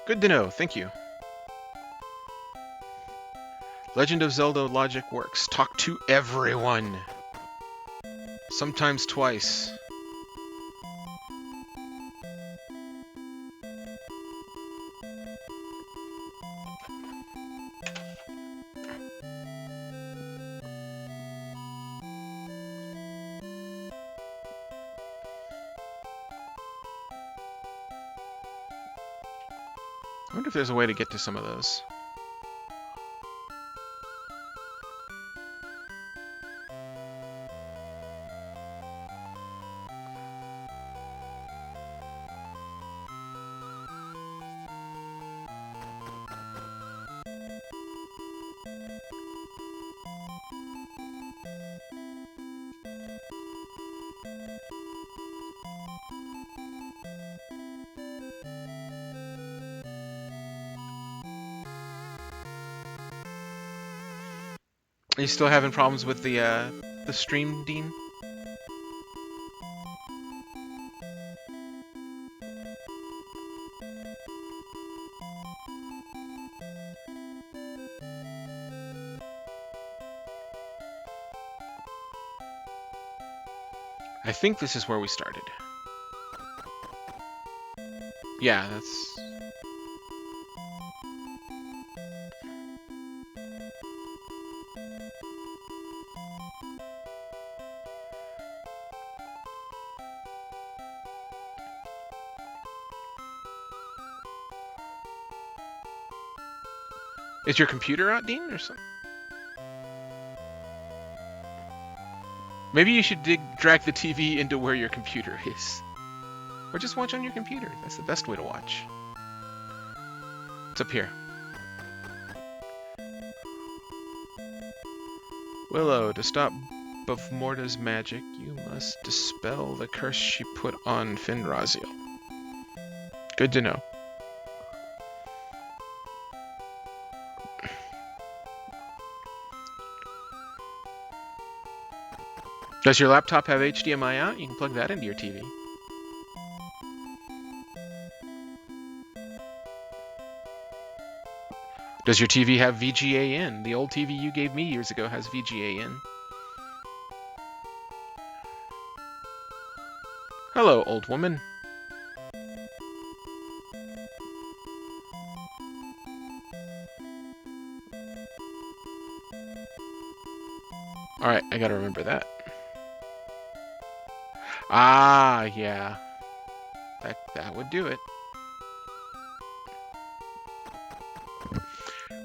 Good to know, thank you. Legend of Zelda logic works. Talk to everyone. Sometimes twice. I wonder if there's a way to get to some of those. Are you still having problems with the stream, Dean? I think this is where we started. Yeah, that's... Is your computer out, Dean, or something? Maybe you should drag the TV into where your computer is. Or just watch on your computer. That's the best way to watch. It's up here. Willow, to stop Bavmorda's magic, you must dispel the curse she put on Finraziel. Good to know. Does your laptop have HDMI out? You can plug that into your TV. Does your TV have VGA in? The old TV you gave me years ago has VGA in. Hello, old woman. Alright, I gotta remember that. Ah, yeah. That would do it.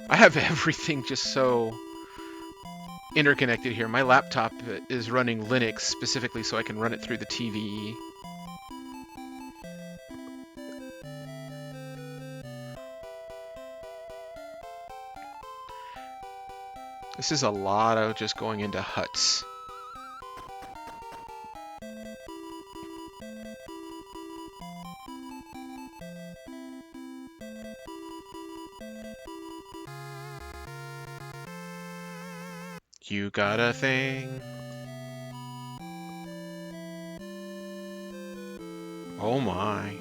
I have everything just so interconnected here. My laptop is running Linux specifically so I can run it through the TV. This is a lot of just going into huts. You got a thing. Oh my.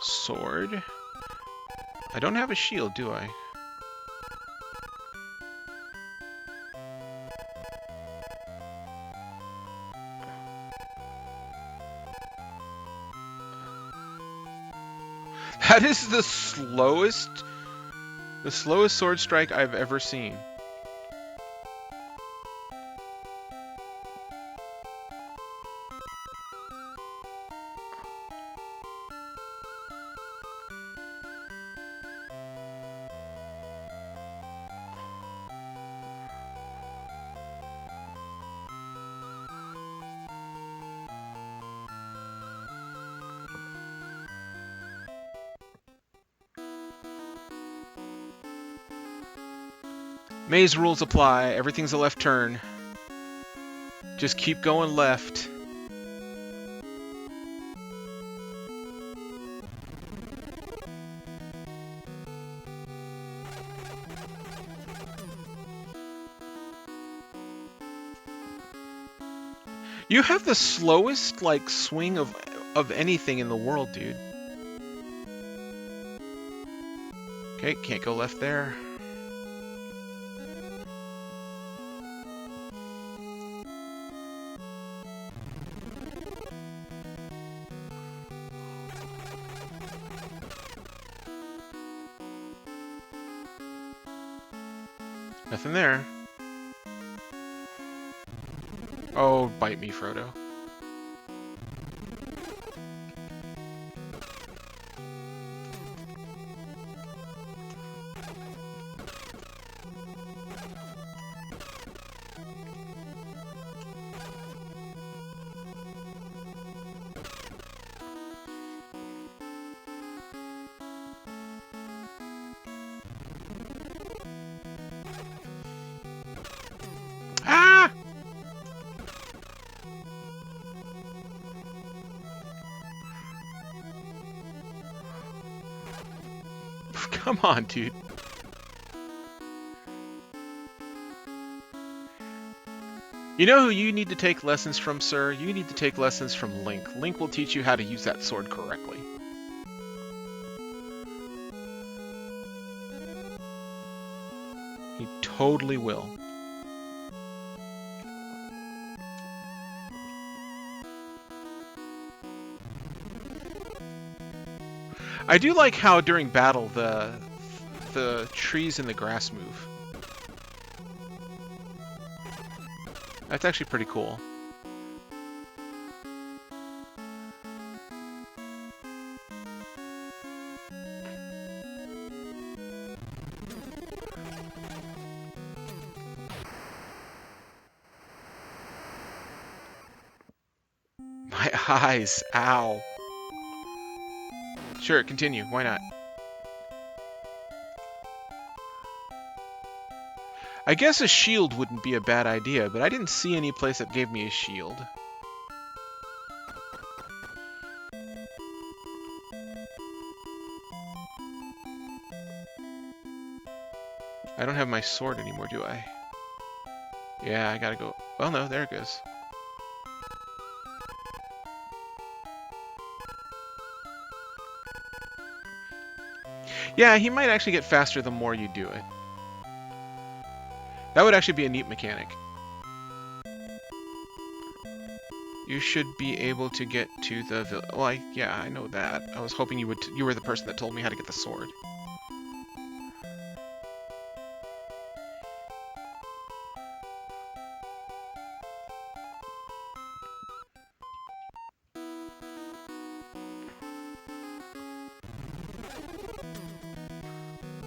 Sword? I don't have a shield, do I? That is the slowest sword strike I've ever seen. Maze rules apply. Everything's a left turn. Just keep going left. You have the slowest, like, swing of anything in the world, dude. Okay, can't go left there. Nothing there. Oh, bite me, Frodo. Ah! Come on, dude. You know who you need to take lessons from, sir? You need to take lessons from Link. Link will teach you how to use that sword correctly. He totally will. I do like how during battle the trees and the grass move. That's actually pretty cool. My eyes, ow. Sure, continue, why not? I guess a shield wouldn't be a bad idea, but I didn't see any place that gave me a shield. I don't have my sword anymore, do I? Yeah, I gotta go. Well, no, there it goes. Yeah, he might actually get faster the more you do it. That would actually be a neat mechanic. You should be able to get to the village. Well, yeah, I know that. I was hoping you would. You were the person that told me how to get the sword.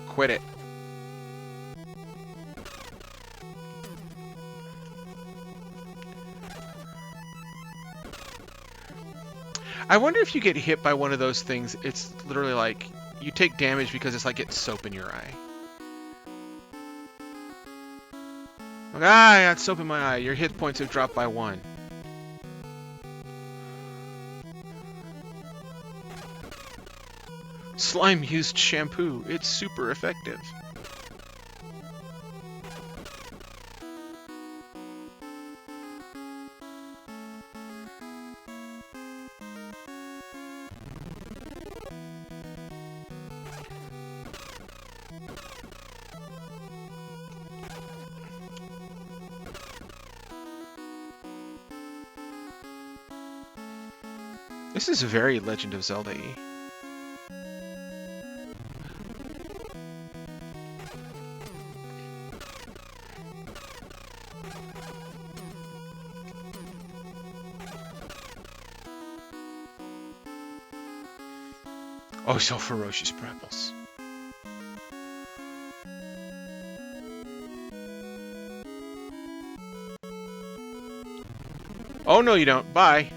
Quit it. I wonder if you get hit by one of those things, it's literally like you take damage because it's like getting soap in your eye. Like, I got soap in my eye. Your hit points have dropped by 1. Slime used shampoo. It's super effective. This is very Legend of Zelda-y. Oh, so ferocious Prepples. Oh, no, you don't. Bye.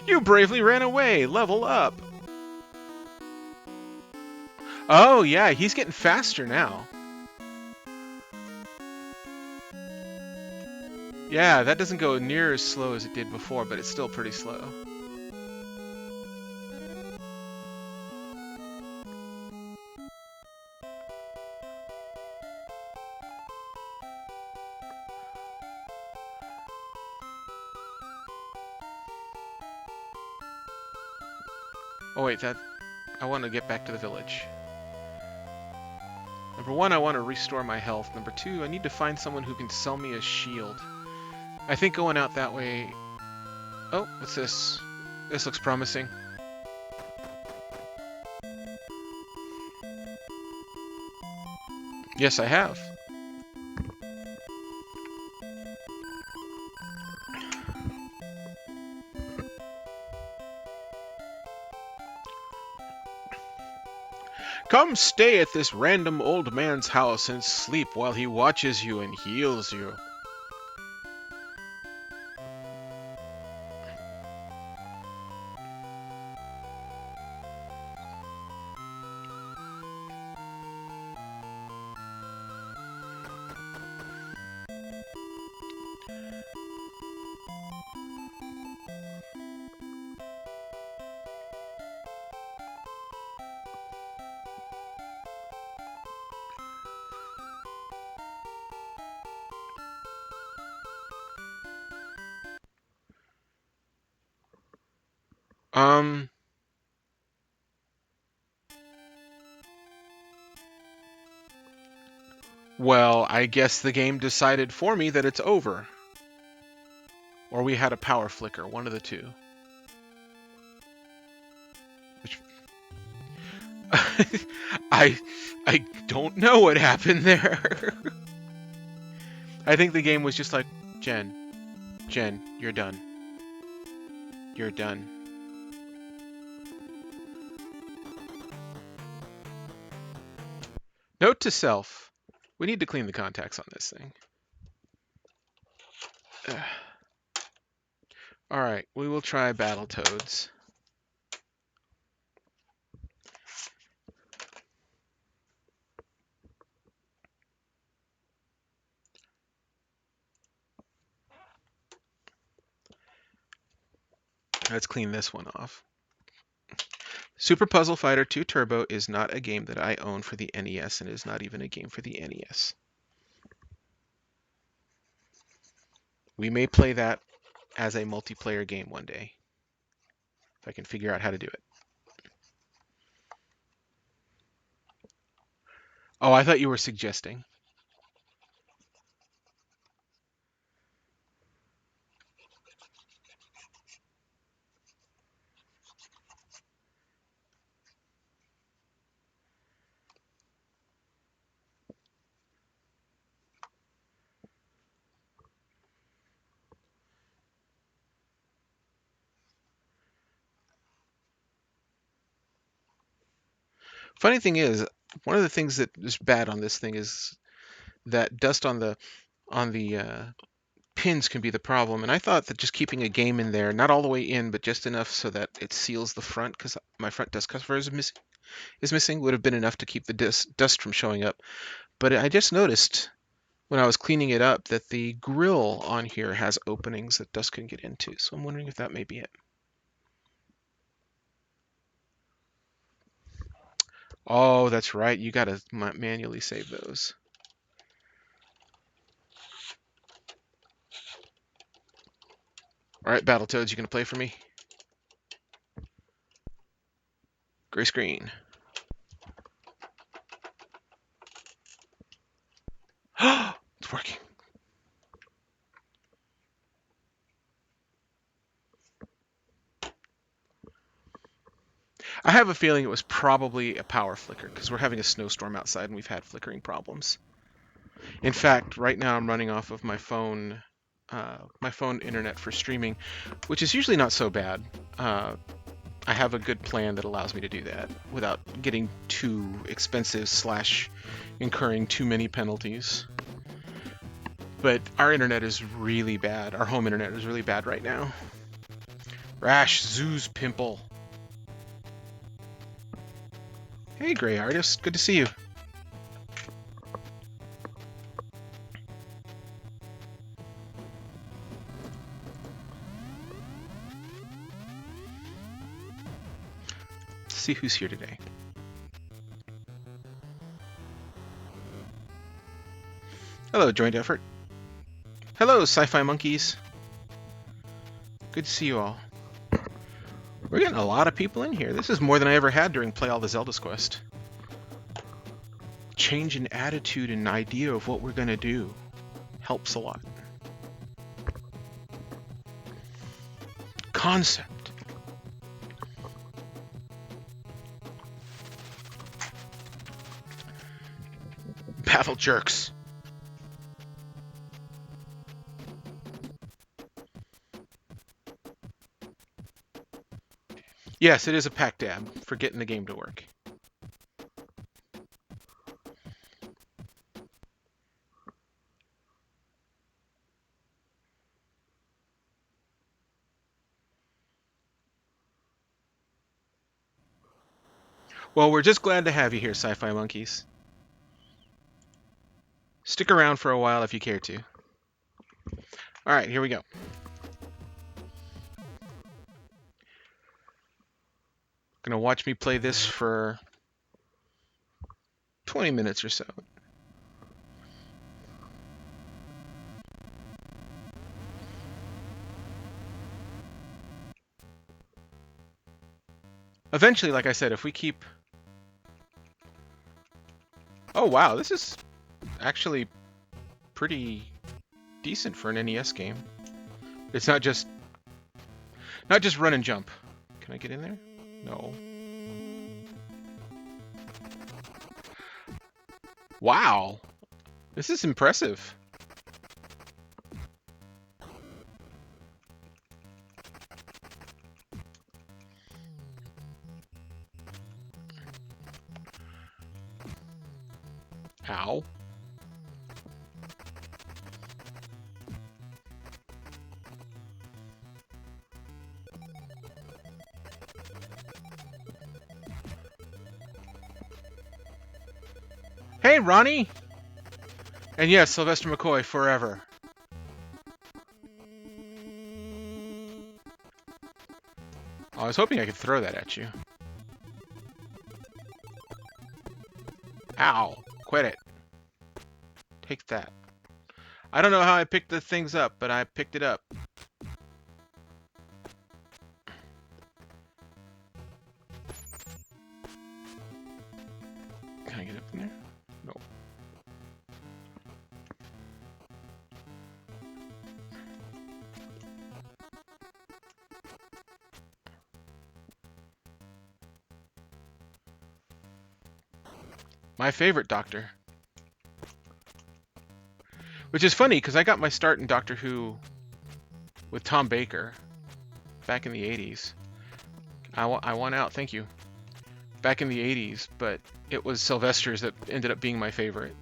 You bravely ran away. Level up. Oh, yeah, he's getting faster now. Yeah, that doesn't go near as slow as it did before, but it's still pretty slow. Oh wait, I want to get back to the village. Number 1, I want to restore my health. Number 2, I need to find someone who can sell me a shield. I think going out that way... Oh, what's this? This looks promising. Yes, I have. Come stay at this random old man's house and sleep while he watches you and heals you. Well, I guess the game decided for me that it's over. Or we had a power flicker, one of the two. Which... I don't know what happened there. I think the game was just like, Jen, you're done. You're done. Note to self, we need to clean the contacts on this thing. Alright, we will try Battletoads. Let's clean this one off. Super Puzzle Fighter 2 Turbo is not a game that I own for the NES, and is not even a game for the NES. We may play that as a multiplayer game one day, if I can figure out how to do it. Oh, I thought you were suggesting. Funny thing is, one of the things that is bad on this thing is that dust on the pins can be the problem. And I thought that just keeping a game in there, not all the way in, but just enough so that it seals the front, because my front dust cover is missing, would have been enough to keep the dust from showing up. But I just noticed when I was cleaning it up that the grill on here has openings that dust can get into. So I'm wondering if that may be it. Oh, that's right. You got to manually save those. All right, Battletoads, you gonna play for me? Gray screen. It's working. I have a feeling it was probably a power flicker, because we're having a snowstorm outside and we've had flickering problems. In fact, right now I'm running off of my phone internet for streaming, which is usually not so bad. I have a good plan that allows me to do that without getting too expensive / incurring too many penalties. But our internet is really bad. Our home internet is really bad right now. Rash Zoos Pimple. Hey, Gray Artist. Good to see you. Let's see who's here today. Hello, Joint Effort. Hello, Sci-Fi Monkeys. Good to see you all. We're getting a lot of people in here. This is more than I ever had during Play All the Zelda's Quest. Change in attitude and idea of what we're going to do helps a lot. Concept. battle jerks. Yes, it is a pack dab for getting the game to work. Well, we're just glad to have you here, Sci-Fi Monkeys. Stick around for a while if you care to. All right, here we go. Gonna watch me play this for 20 minutes or so. Eventually, like I said, if we keep... Oh, wow, this is actually pretty decent for an NES game. It's not just run and jump. Can I get in there? No. Wow, this is impressive. Ow. Hey, Ronnie! And yes, Sylvester McCoy forever. I was hoping I could throw that at you. Ow! Quit it. Take that. I don't know how I picked the things up, but I picked it up. Can I get up in there? No. My favorite Doctor. Which is funny, because I got my start in Doctor Who with Tom Baker back in the 80s. I won out, thank you. Back in the 80s, but it was Sylvester's that ended up being my favorite.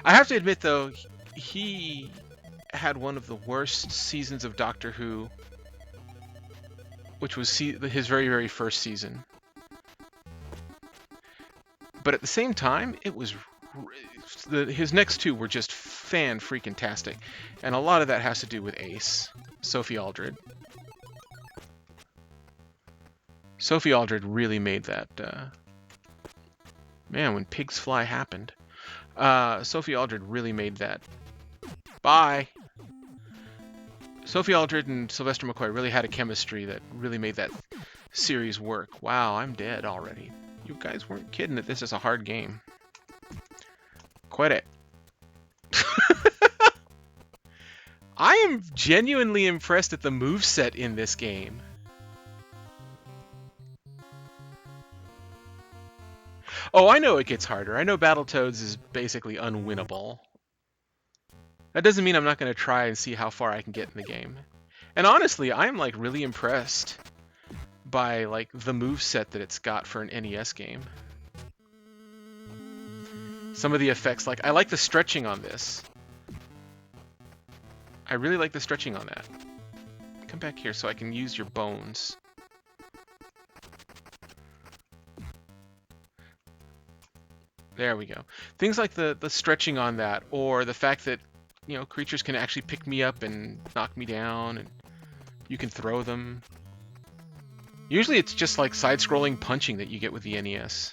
I have to admit, though, he had one of the worst seasons of Doctor Who, which was his very, very first season. But at the same time, it was... his next two were just fan-freaking-tastic. And a lot of that has to do with Ace, Sophie Aldred. Sophie Aldred really made that... Man, when Pigs Fly happened. Sophie Aldred really made that... Bye! Sophie Aldred and Sylvester McCoy really had a chemistry that really made that series work. Wow, I'm dead already. You guys weren't kidding that this is a hard game. Quit it. I am genuinely impressed at the moveset in this game. Oh, I know it gets harder. I know Battletoads is basically unwinnable. That doesn't mean I'm not going to try and see how far I can get in the game. And honestly, I'm like really impressed by like the moveset that it's got for an NES game. Some of the effects, like I like the stretching on this. I really like the stretching on that. Come back here so I can use your bones. There we go. Things like the stretching on that, or the fact that, you know, creatures can actually pick me up and knock me down, and you can throw them. Usually it's just like side-scrolling punching that you get with the NES.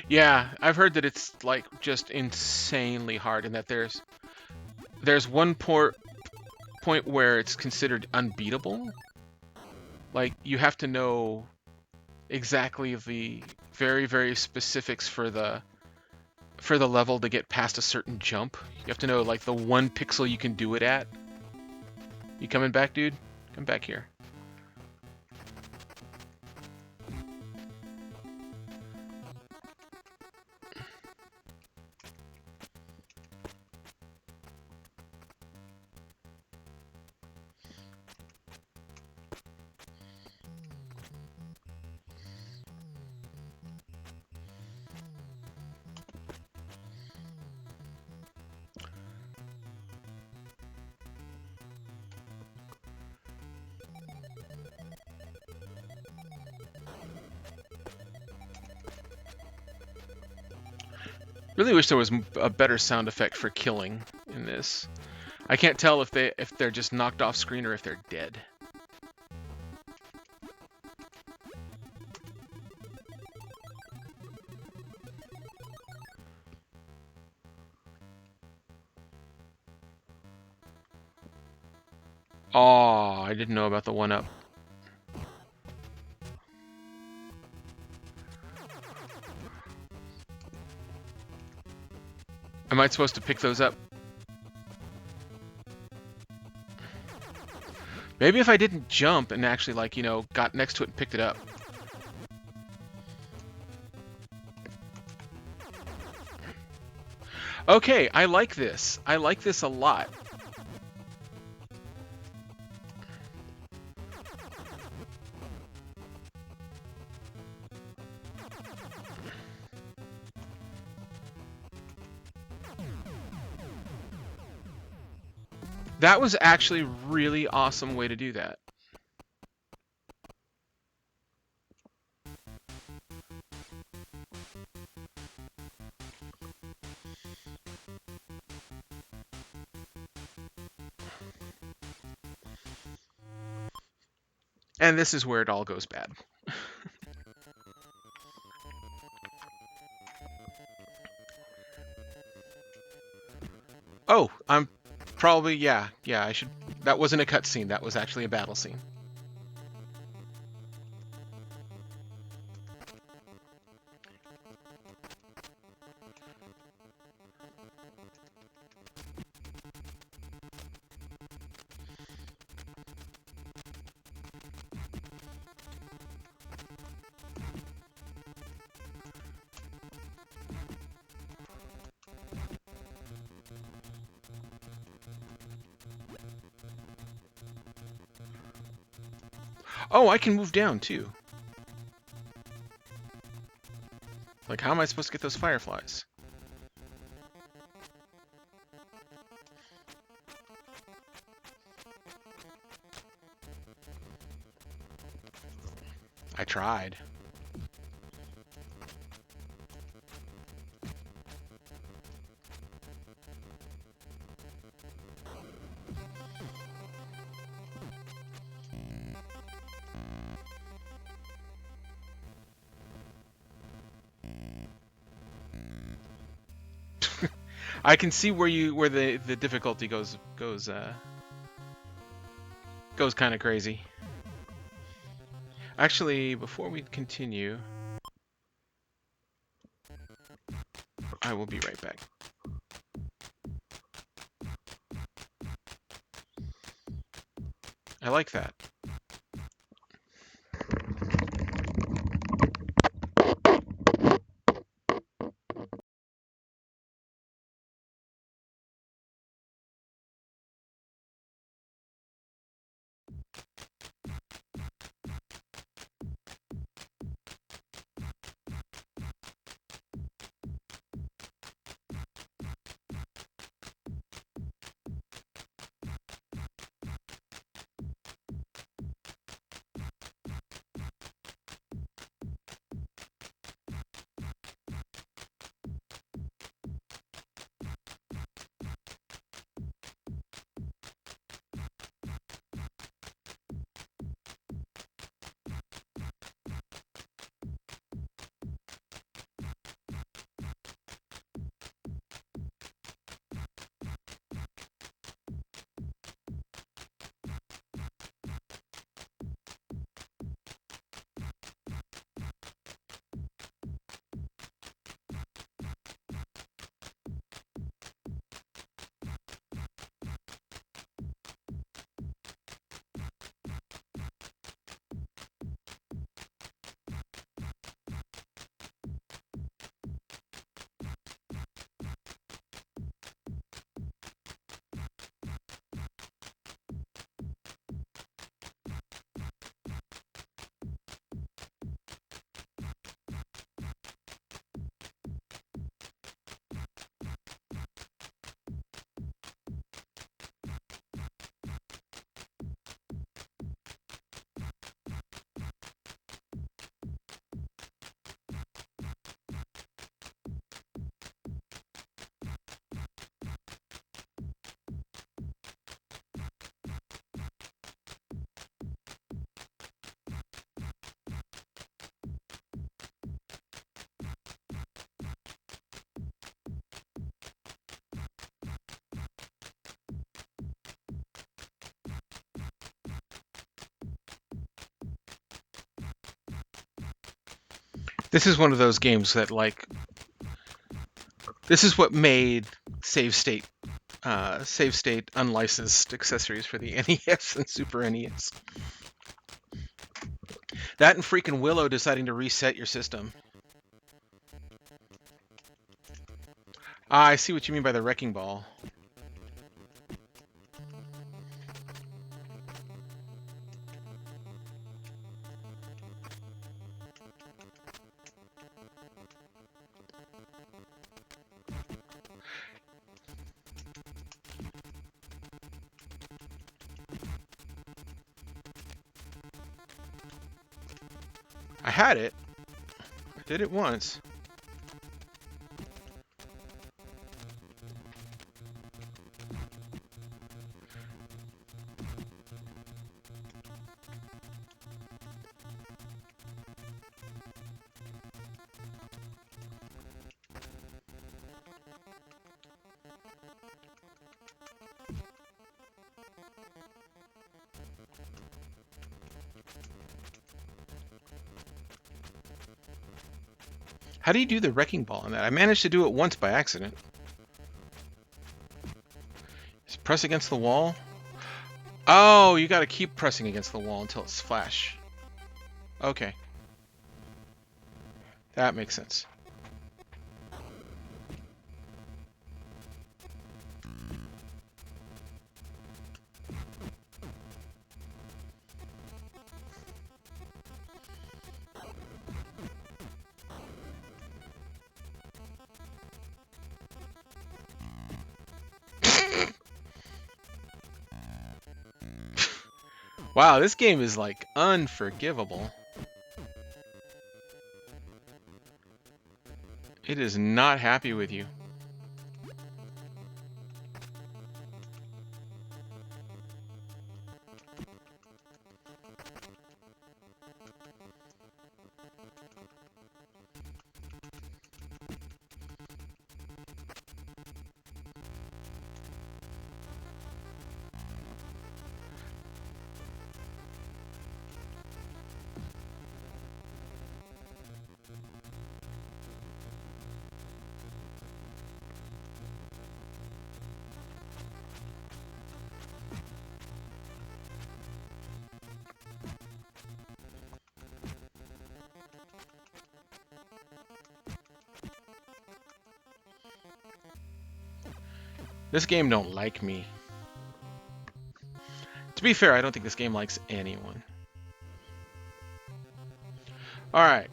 Yeah, I've heard that it's like just insanely hard, and that there's one point where it's considered unbeatable. Like you have to know exactly the very, very specifics for the level to get past a certain jump. You have to know like the 1 pixel you can do it at. You coming back, dude? Come back here. Really wish there was a better sound effect for killing in this. I can't tell if they're just knocked off screen or if they're dead. Oh, I didn't know about the 1-up. Am I supposed to pick those up? Maybe if I didn't jump and actually, like, you know, got next to it and picked it up. Okay, I like this. I like this a lot. That was actually a really awesome way to do that. And this is where it all goes bad. Oh, I'm probably, yeah, I should, that wasn't a cutscene, that was actually a battle scene. Oh, I can move down, too. Like, how am I supposed to get those fireflies? I tried. I can see where the difficulty goes kind of crazy. Actually, before we continue, I will be right back. I like that. This is one of those games that, like, this is what made save state unlicensed accessories for the NES and Super NES. That and freaking Willow deciding to reset your system. Ah, I see what you mean by the wrecking ball. I had it. I did it once. How do you do the wrecking ball on that? I managed to do it once by accident. Just press against the wall. Oh, you gotta keep pressing against the wall until it's flash. Okay. That makes sense. Wow, this game is like unforgivable. It is not happy with you. This game don't like me. To be fair, I don't think this game likes anyone. Alright.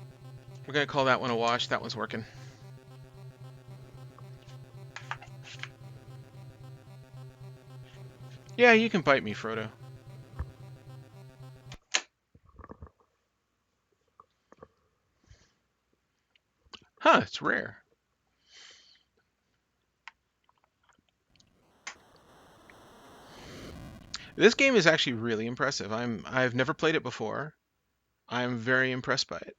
We're gonna call that one a wash. That one's working. Yeah, you can bite me, Frodo. Huh, it's rare. This game is actually really impressive. I've never played it before. I'm very impressed by it.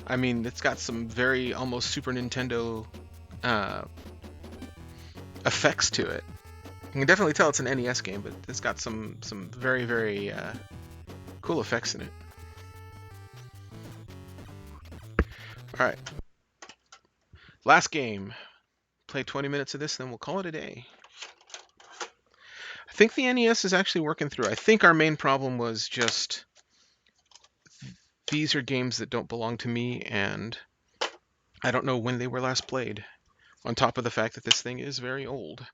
I mean, it's got some very almost Super Nintendo effects to it. You can definitely tell it's an NES game, but it's got some very, very cool effects in it. All right. Last game. Play 20 minutes of this, then we'll call it a day. I think the NES is actually working through. I think our main problem was just these are games that don't belong to me, and I don't know when they were last played, on top of the fact that this thing is very old.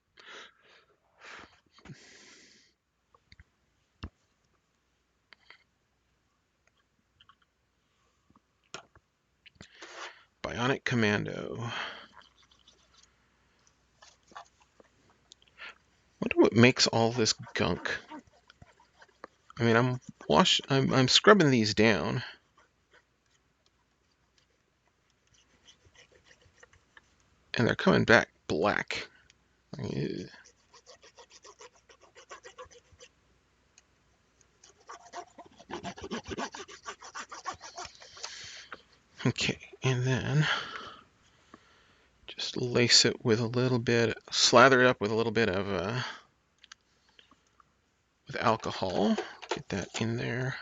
Bionic Commando. Wonder what makes all this gunk. I mean, I'm scrubbing these down. And they're coming back black. Okay, and then just lace it with a little bit, slather it up with a little bit of with alcohol. Get that in there.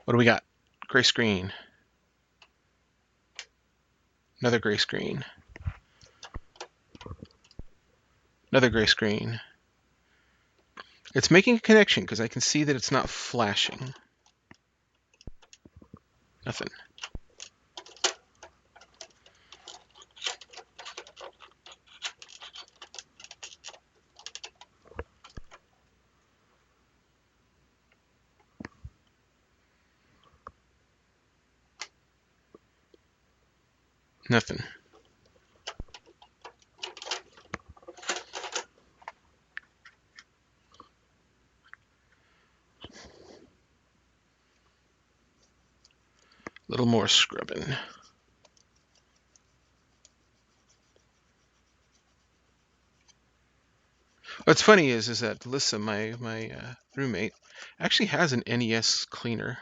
What do we got? Gray screen. Another gray screen. Another gray screen. It's making a connection because I can see that it's not flashing. Nothing. Nothing. A little more scrubbing. What's funny is that Alyssa, my roommate, actually has an NES cleaner,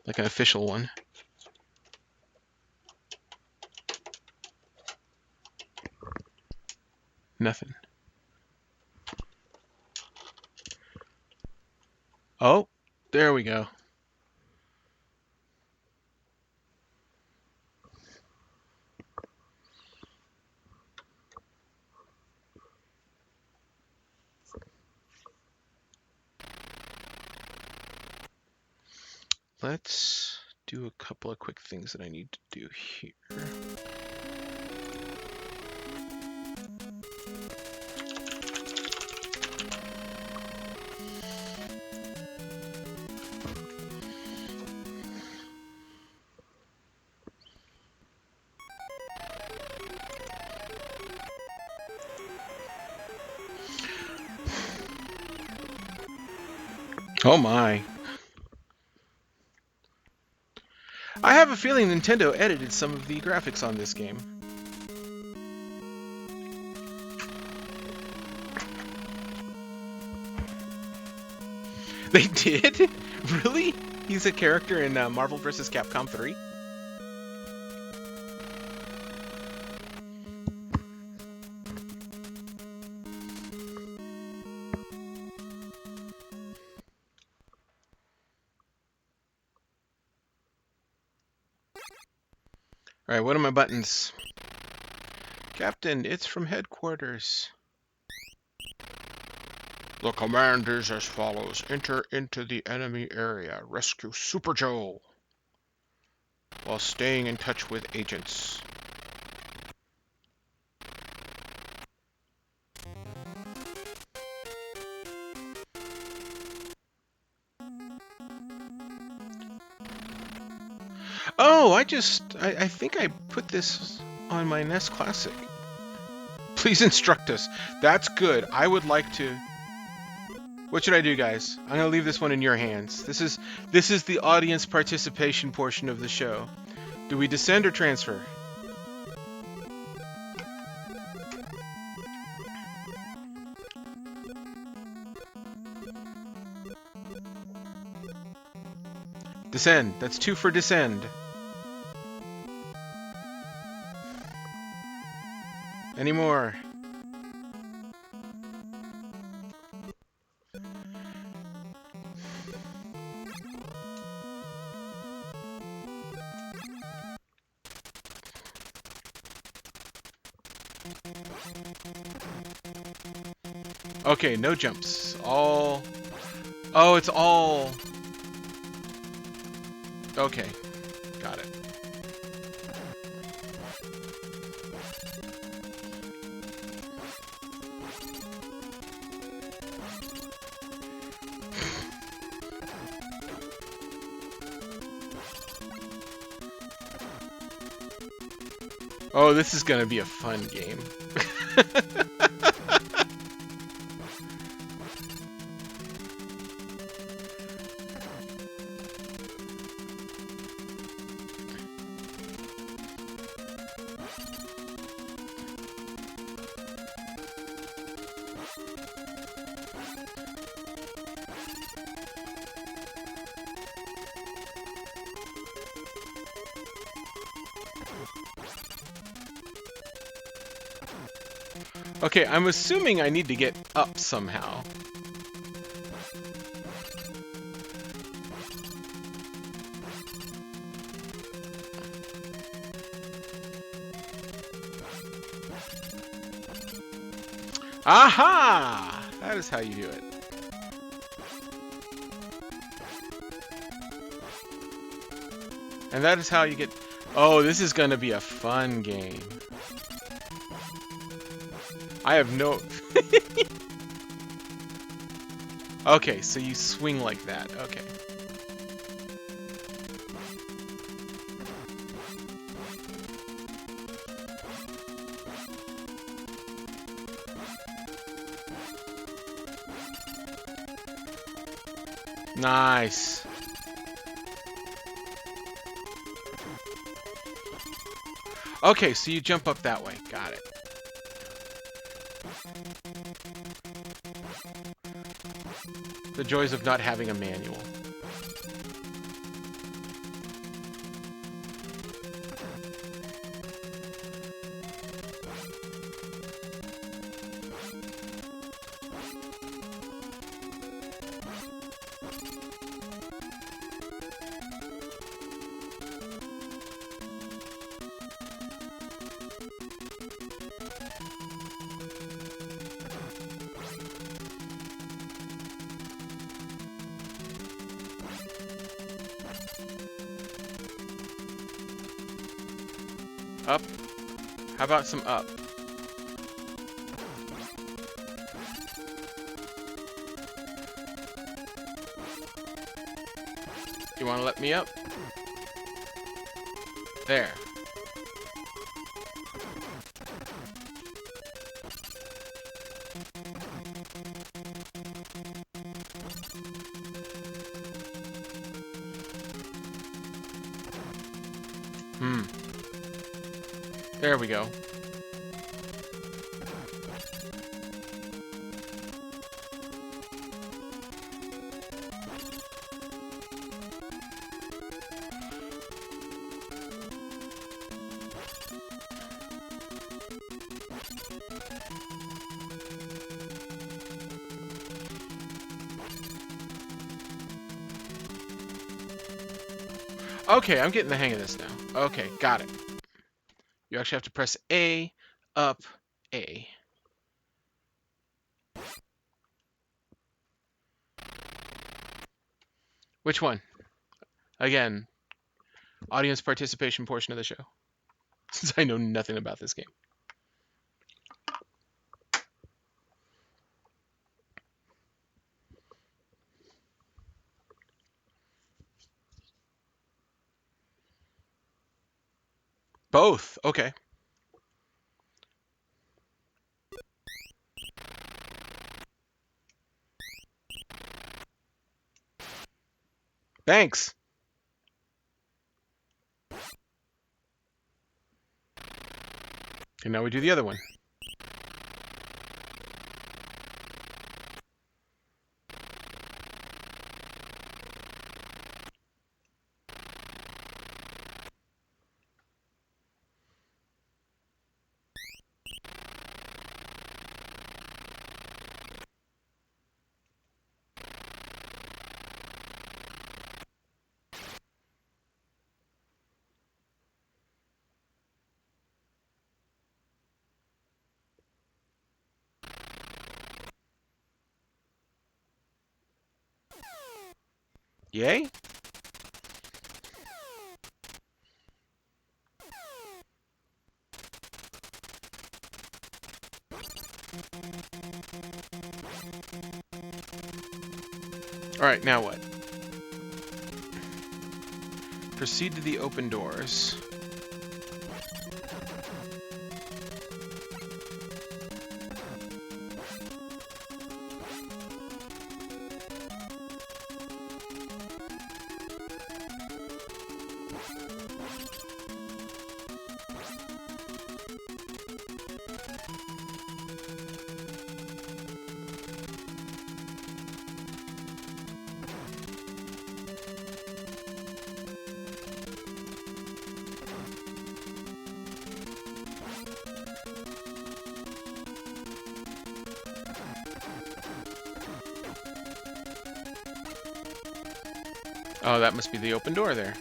like an official one. Nothing. Oh, there we go. Let's do a couple of quick things that I need to do here. Oh my. I have a feeling Nintendo edited some of the graphics on this game. They did? Really? He's a character in Marvel vs. Capcom 3? Alright, what are my buttons? Captain, it's from headquarters. The command is as follows. Enter into the enemy area. Rescue Super Joe while staying in touch with agents. Oh, I think I put this on my NES Classic. Please instruct us. That's good. I would like to... What should I do, guys? I'm going to leave this one in your hands. This is the audience participation portion of the show. Do we descend or transfer? Descend. That's 2 for descend. Any more? Okay, no jumps. All... Oh, it's all... Okay, got it. Oh, this is gonna be a fun game. Okay, I'm assuming I need to get up somehow. Aha! That is how you do it. And that is how you get... Oh, this is gonna be a fun game. I have no... Okay, so you swing like that. Okay. Nice. Okay, so you jump up that way. Got it. The joys of not having a manual. Up. How about some up? You want to let me up? There. There we go. Okay, I'm getting the hang of this now. Okay, got it. You actually have to press A, up, A. Which one? Again, audience participation portion of the show. Since I know nothing about this game. Both. Okay. Thanks. And now we do the other one. Yay? Alright, now what? Proceed to the open doors. Oh, that must be the open door there.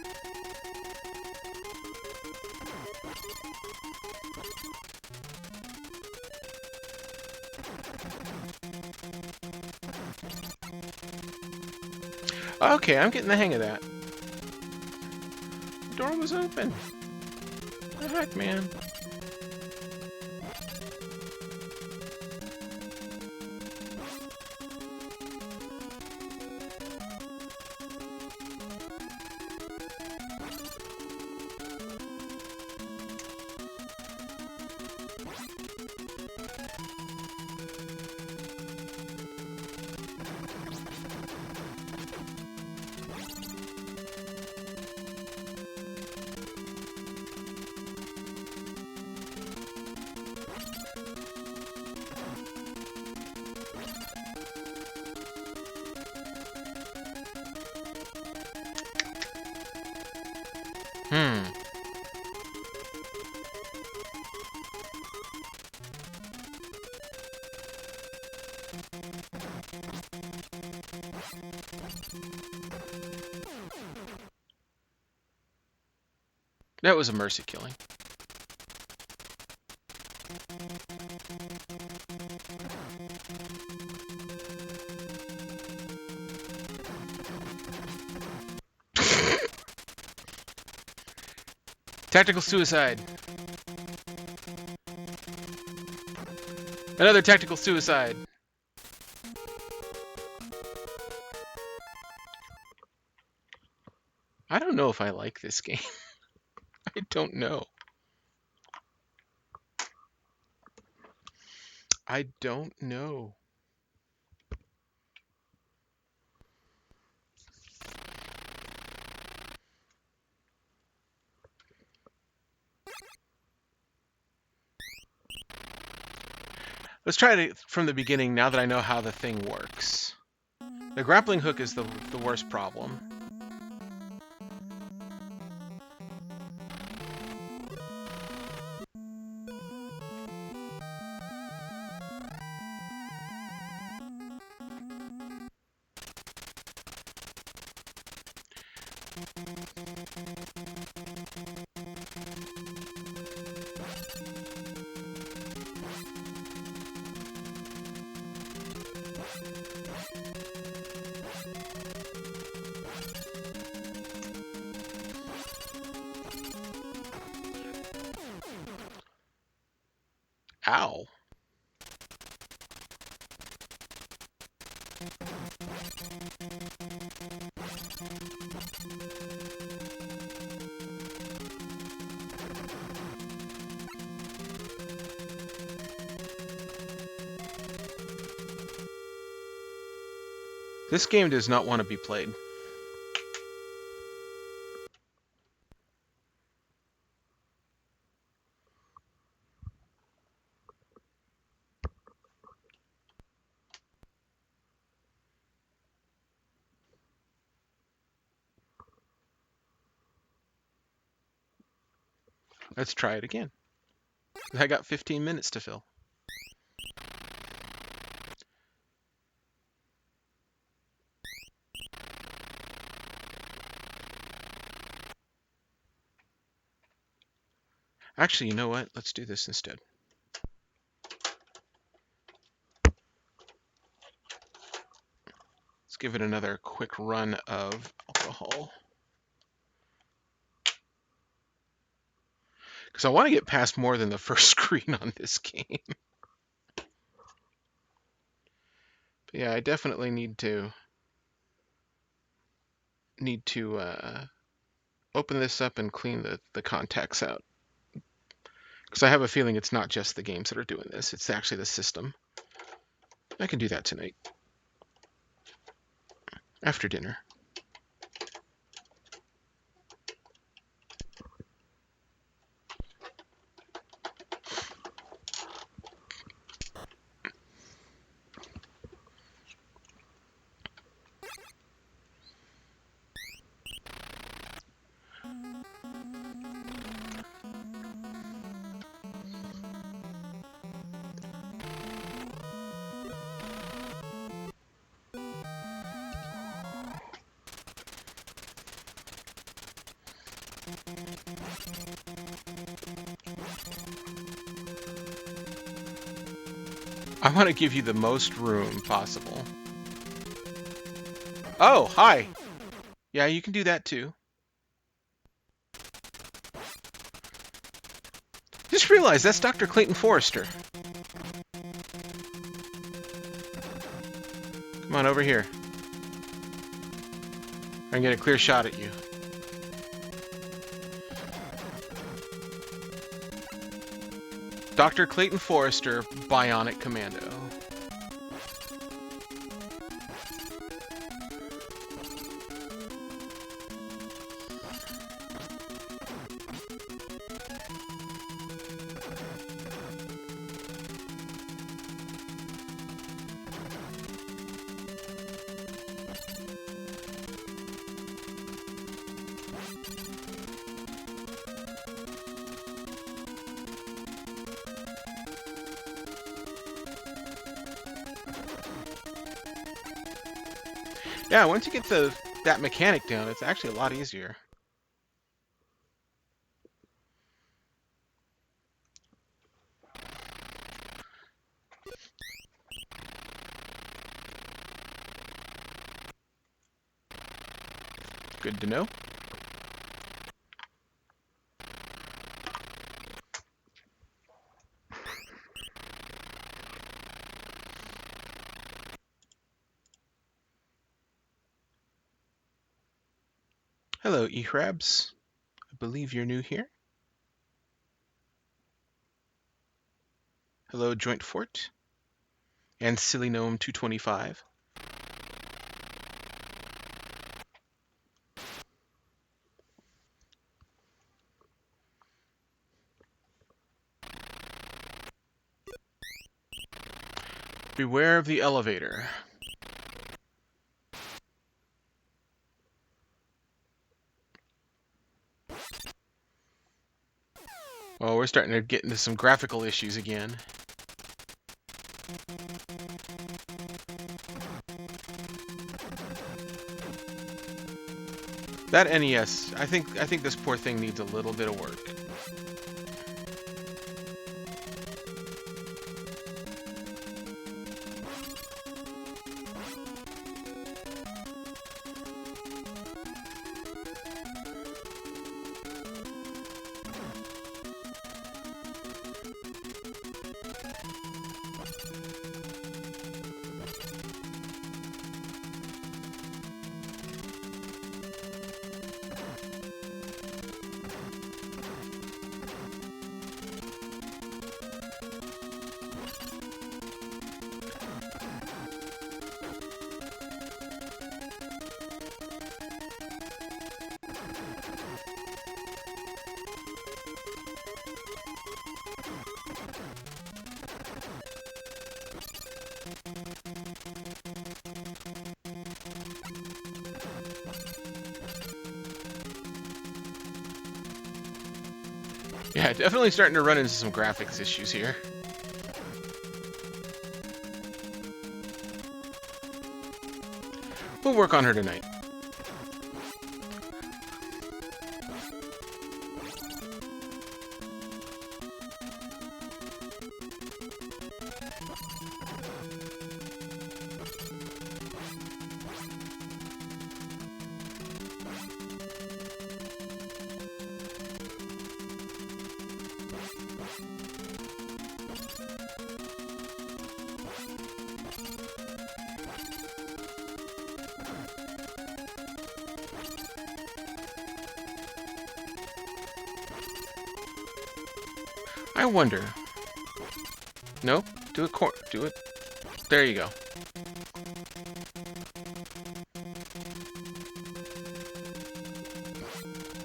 Okay, I'm getting the hang of that. The door was open. What the heck, man? That was a mercy killing. Tactical suicide. Another tactical suicide. I don't know if I like this game. I don't know. I don't know. Let's try it from the beginning now that I know how the thing works. The grappling hook is the worst problem. Ow. This game does not want to be played. Let's try it again. I got 15 minutes to fill. Actually, you know what? Let's do this instead. Let's give it another quick run of alcohol. Because I want to get past more than the first screen on this game. But yeah, I definitely need to open this up and clean the contacts out. Because I have a feeling it's not just the games that are doing this, it's actually the system. I can do that tonight. After dinner. I want to give you the most room possible. Oh, hi. Yeah, you can do that too. Just realized that's Dr. Clayton Forrester. Come on over here. I can get a clear shot at you. Dr. Clayton Forrester, Bionic Commando. Yeah, once you get that mechanic down, it's actually a lot easier. Good to know. Hello, E-Crabs. I believe you're new here. Hello, Joint Fort. And Silly Gnome 225. Beware of the elevator. Well, we're starting to get into some graphical issues again. That NES, I think this poor thing needs a little bit of work. Yeah, definitely starting to run into some graphics issues here. We'll work on her tonight. I wonder. No? Do it. Do it. There you go.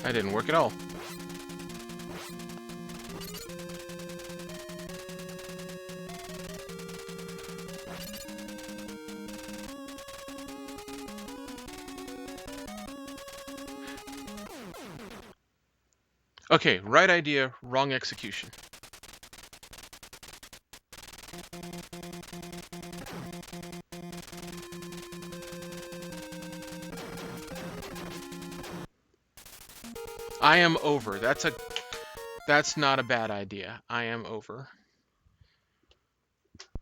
That didn't work at all. Okay, right idea, wrong execution. I am over. That's not a bad idea. I am over.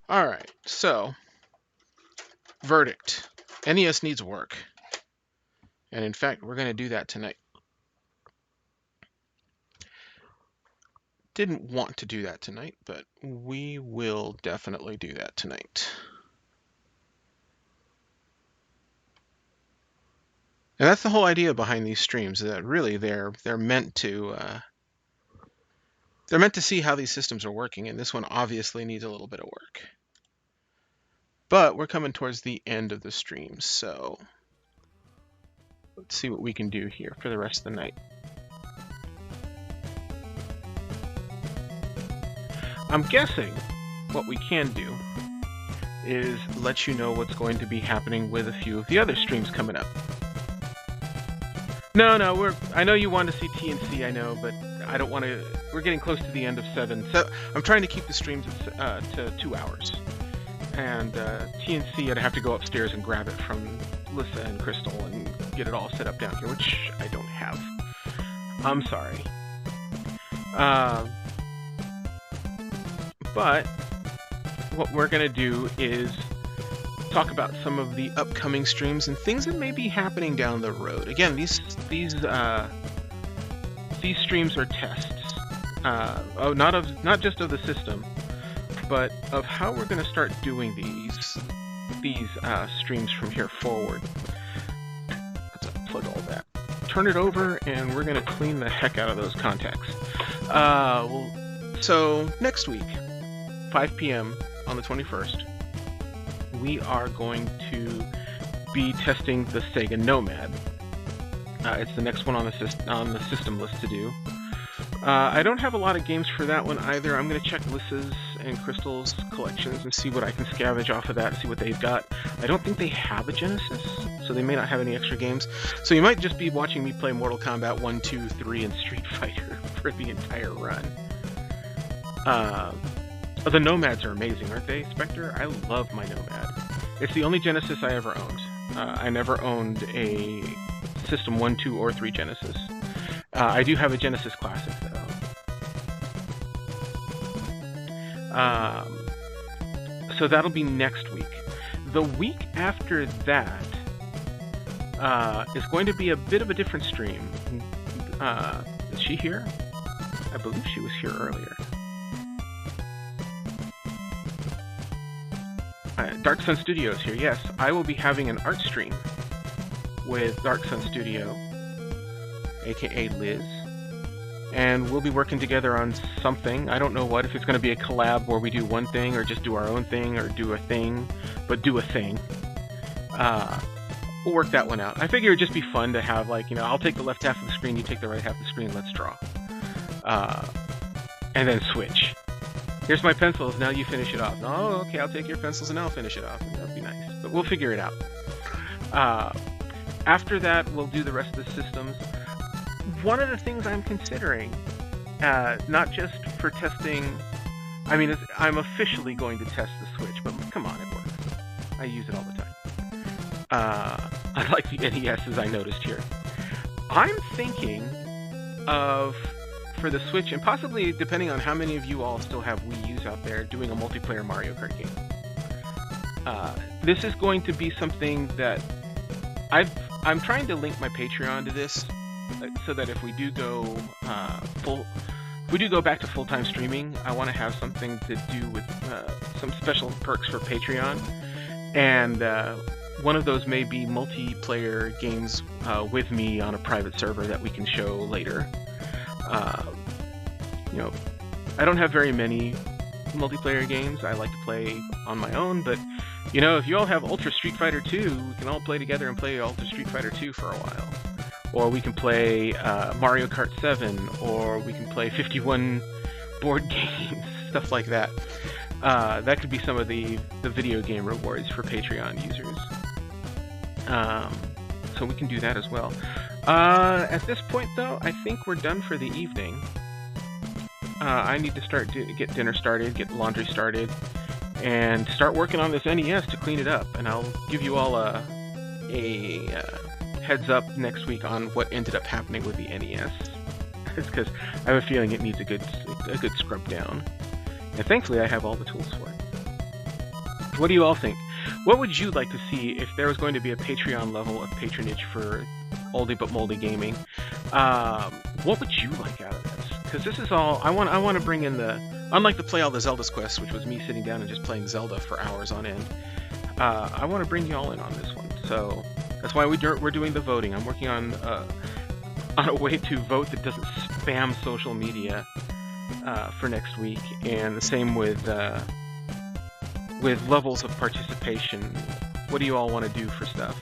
All right. So, verdict. NES needs work. And in fact, we're going to do that tonight. Didn't want to do that tonight, but we will definitely do that tonight. And that's the whole idea behind these streams, that really they're meant to see how these systems are working, and this one obviously needs a little bit of work. But we're coming towards the end of the stream, so let's see what we can do here for the rest of the night. I'm guessing what we can do is let you know what's going to be happening with a few of the other streams coming up. No, I know you want to see TNC, I know, but I don't want to. We're getting close to the end of 7, so I'm trying to keep the streams to 2 hours. And TNC, I'd have to go upstairs and grab it from Lissa and Crystal and get it all set up down here, which I don't have. I'm sorry. But what we're gonna do is talk about some of the upcoming streams and things that may be happening down the road. Again, these streams are tests, not just of the system, but of how we're going to start doing these streams from here forward. Let's unplug all that, turn it over, and we're going to clean the heck out of those contacts. So next week, 5 p.m. on the 21st. We are going to be testing the Sega Nomad. It's the next one on the system list to do. I don't have a lot of games for that one either. I'm going to check Lissa's and Crystal's collections and see what I can scavenge off of that and see what they've got. I don't think they have a Genesis, so they may not have any extra games. So you might just be watching me play Mortal Kombat 1, 2, 3, and Street Fighter for the entire run. The Nomads are amazing, aren't they, Spectre? I love my Nomad. It's the only Genesis I ever owned. I never owned a System 1, 2, or 3 Genesis. I do have a Genesis Classic, though. So that'll be next week. The week after that is going to be a bit of a different stream. Is she here? I believe she was here earlier. Dark Sun Studios here. Yes, I will be having an art stream with Dark Sun Studio, aka Liz, and we'll be working together on something. I don't know what, if it's going to be a collab where we do one thing or just do our own thing or do a thing, but do a thing. We'll work that one out. I figure it'd just be fun to have, like, you know, I'll take the left half of the screen, you take the right half of the screen, let's draw. And then switch. Here's my pencils, now you finish it off. Oh, okay, I'll take your pencils and I'll finish it off. That'd be nice, but we'll figure it out. After that, we'll do the rest of the systems. One of the things I'm considering, not just for testing, I mean, I'm officially going to test the Switch, but come on, it works. I use it all the time. Unlike the NES, as I noticed here. I'm thinking of, for the Switch, and possibly, depending on how many of you all still have Wii U's out there, doing a multiplayer Mario Kart game. This is going to be something that I'm trying to link my Patreon to this, so that if we do go back to full-time streaming, I want to have something to do with some special perks for Patreon, and one of those may be multiplayer games with me on a private server that we can show later. You know, I don't have very many multiplayer games. I like to play on my own, but you know, if you all have Ultra Street Fighter 2, we can all play together and play Ultra Street Fighter 2 for a while. Or we can play Mario Kart 7, or we can play 51 board games, stuff like that. That could be some of the video game rewards for Patreon users. So we can do that as well. At this point, though, I think we're done for the evening. I need to start get dinner started, get laundry started, and start working on this NES to clean it up. And I'll give you all a heads up next week on what ended up happening with the NES. It's because I have a feeling it needs a good scrub down. And thankfully, I have all the tools for it. What do you all think? What would you like to see if there was going to be a Patreon level of patronage for Oldie but moldy gaming. What would you like out of this? Because this is all I want to bring in the. Unlike to play all the Zelda's quests, which was me sitting down and just playing Zelda for hours on end. I want to bring you all in on this one. So that's why we're doing the voting. I'm working on a way to vote that doesn't spam social media for next week, and the same with levels of participation. What do you all want to do for stuff?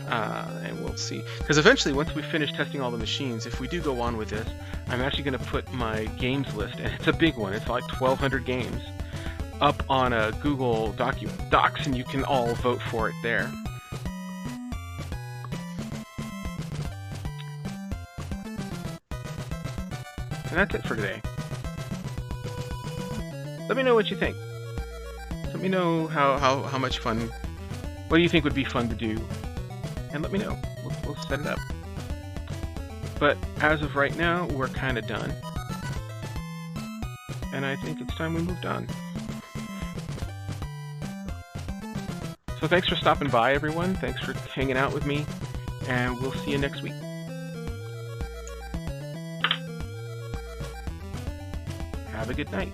And we'll see. Because eventually, once we finish testing all the machines, if we do go on with this, I'm actually going to put my games list, and it's a big one. It's like 1,200 games up on a Google Docs, and you can all vote for it there. And that's it for today. Let me know what you think. Let me know how much fun. What do you think would be fun to do? And let me know. We'll set it up. But as of right now, we're kind of done. And I think it's time we moved on. So thanks for stopping by, everyone. Thanks for hanging out with me. And we'll see you next week. Have a good night.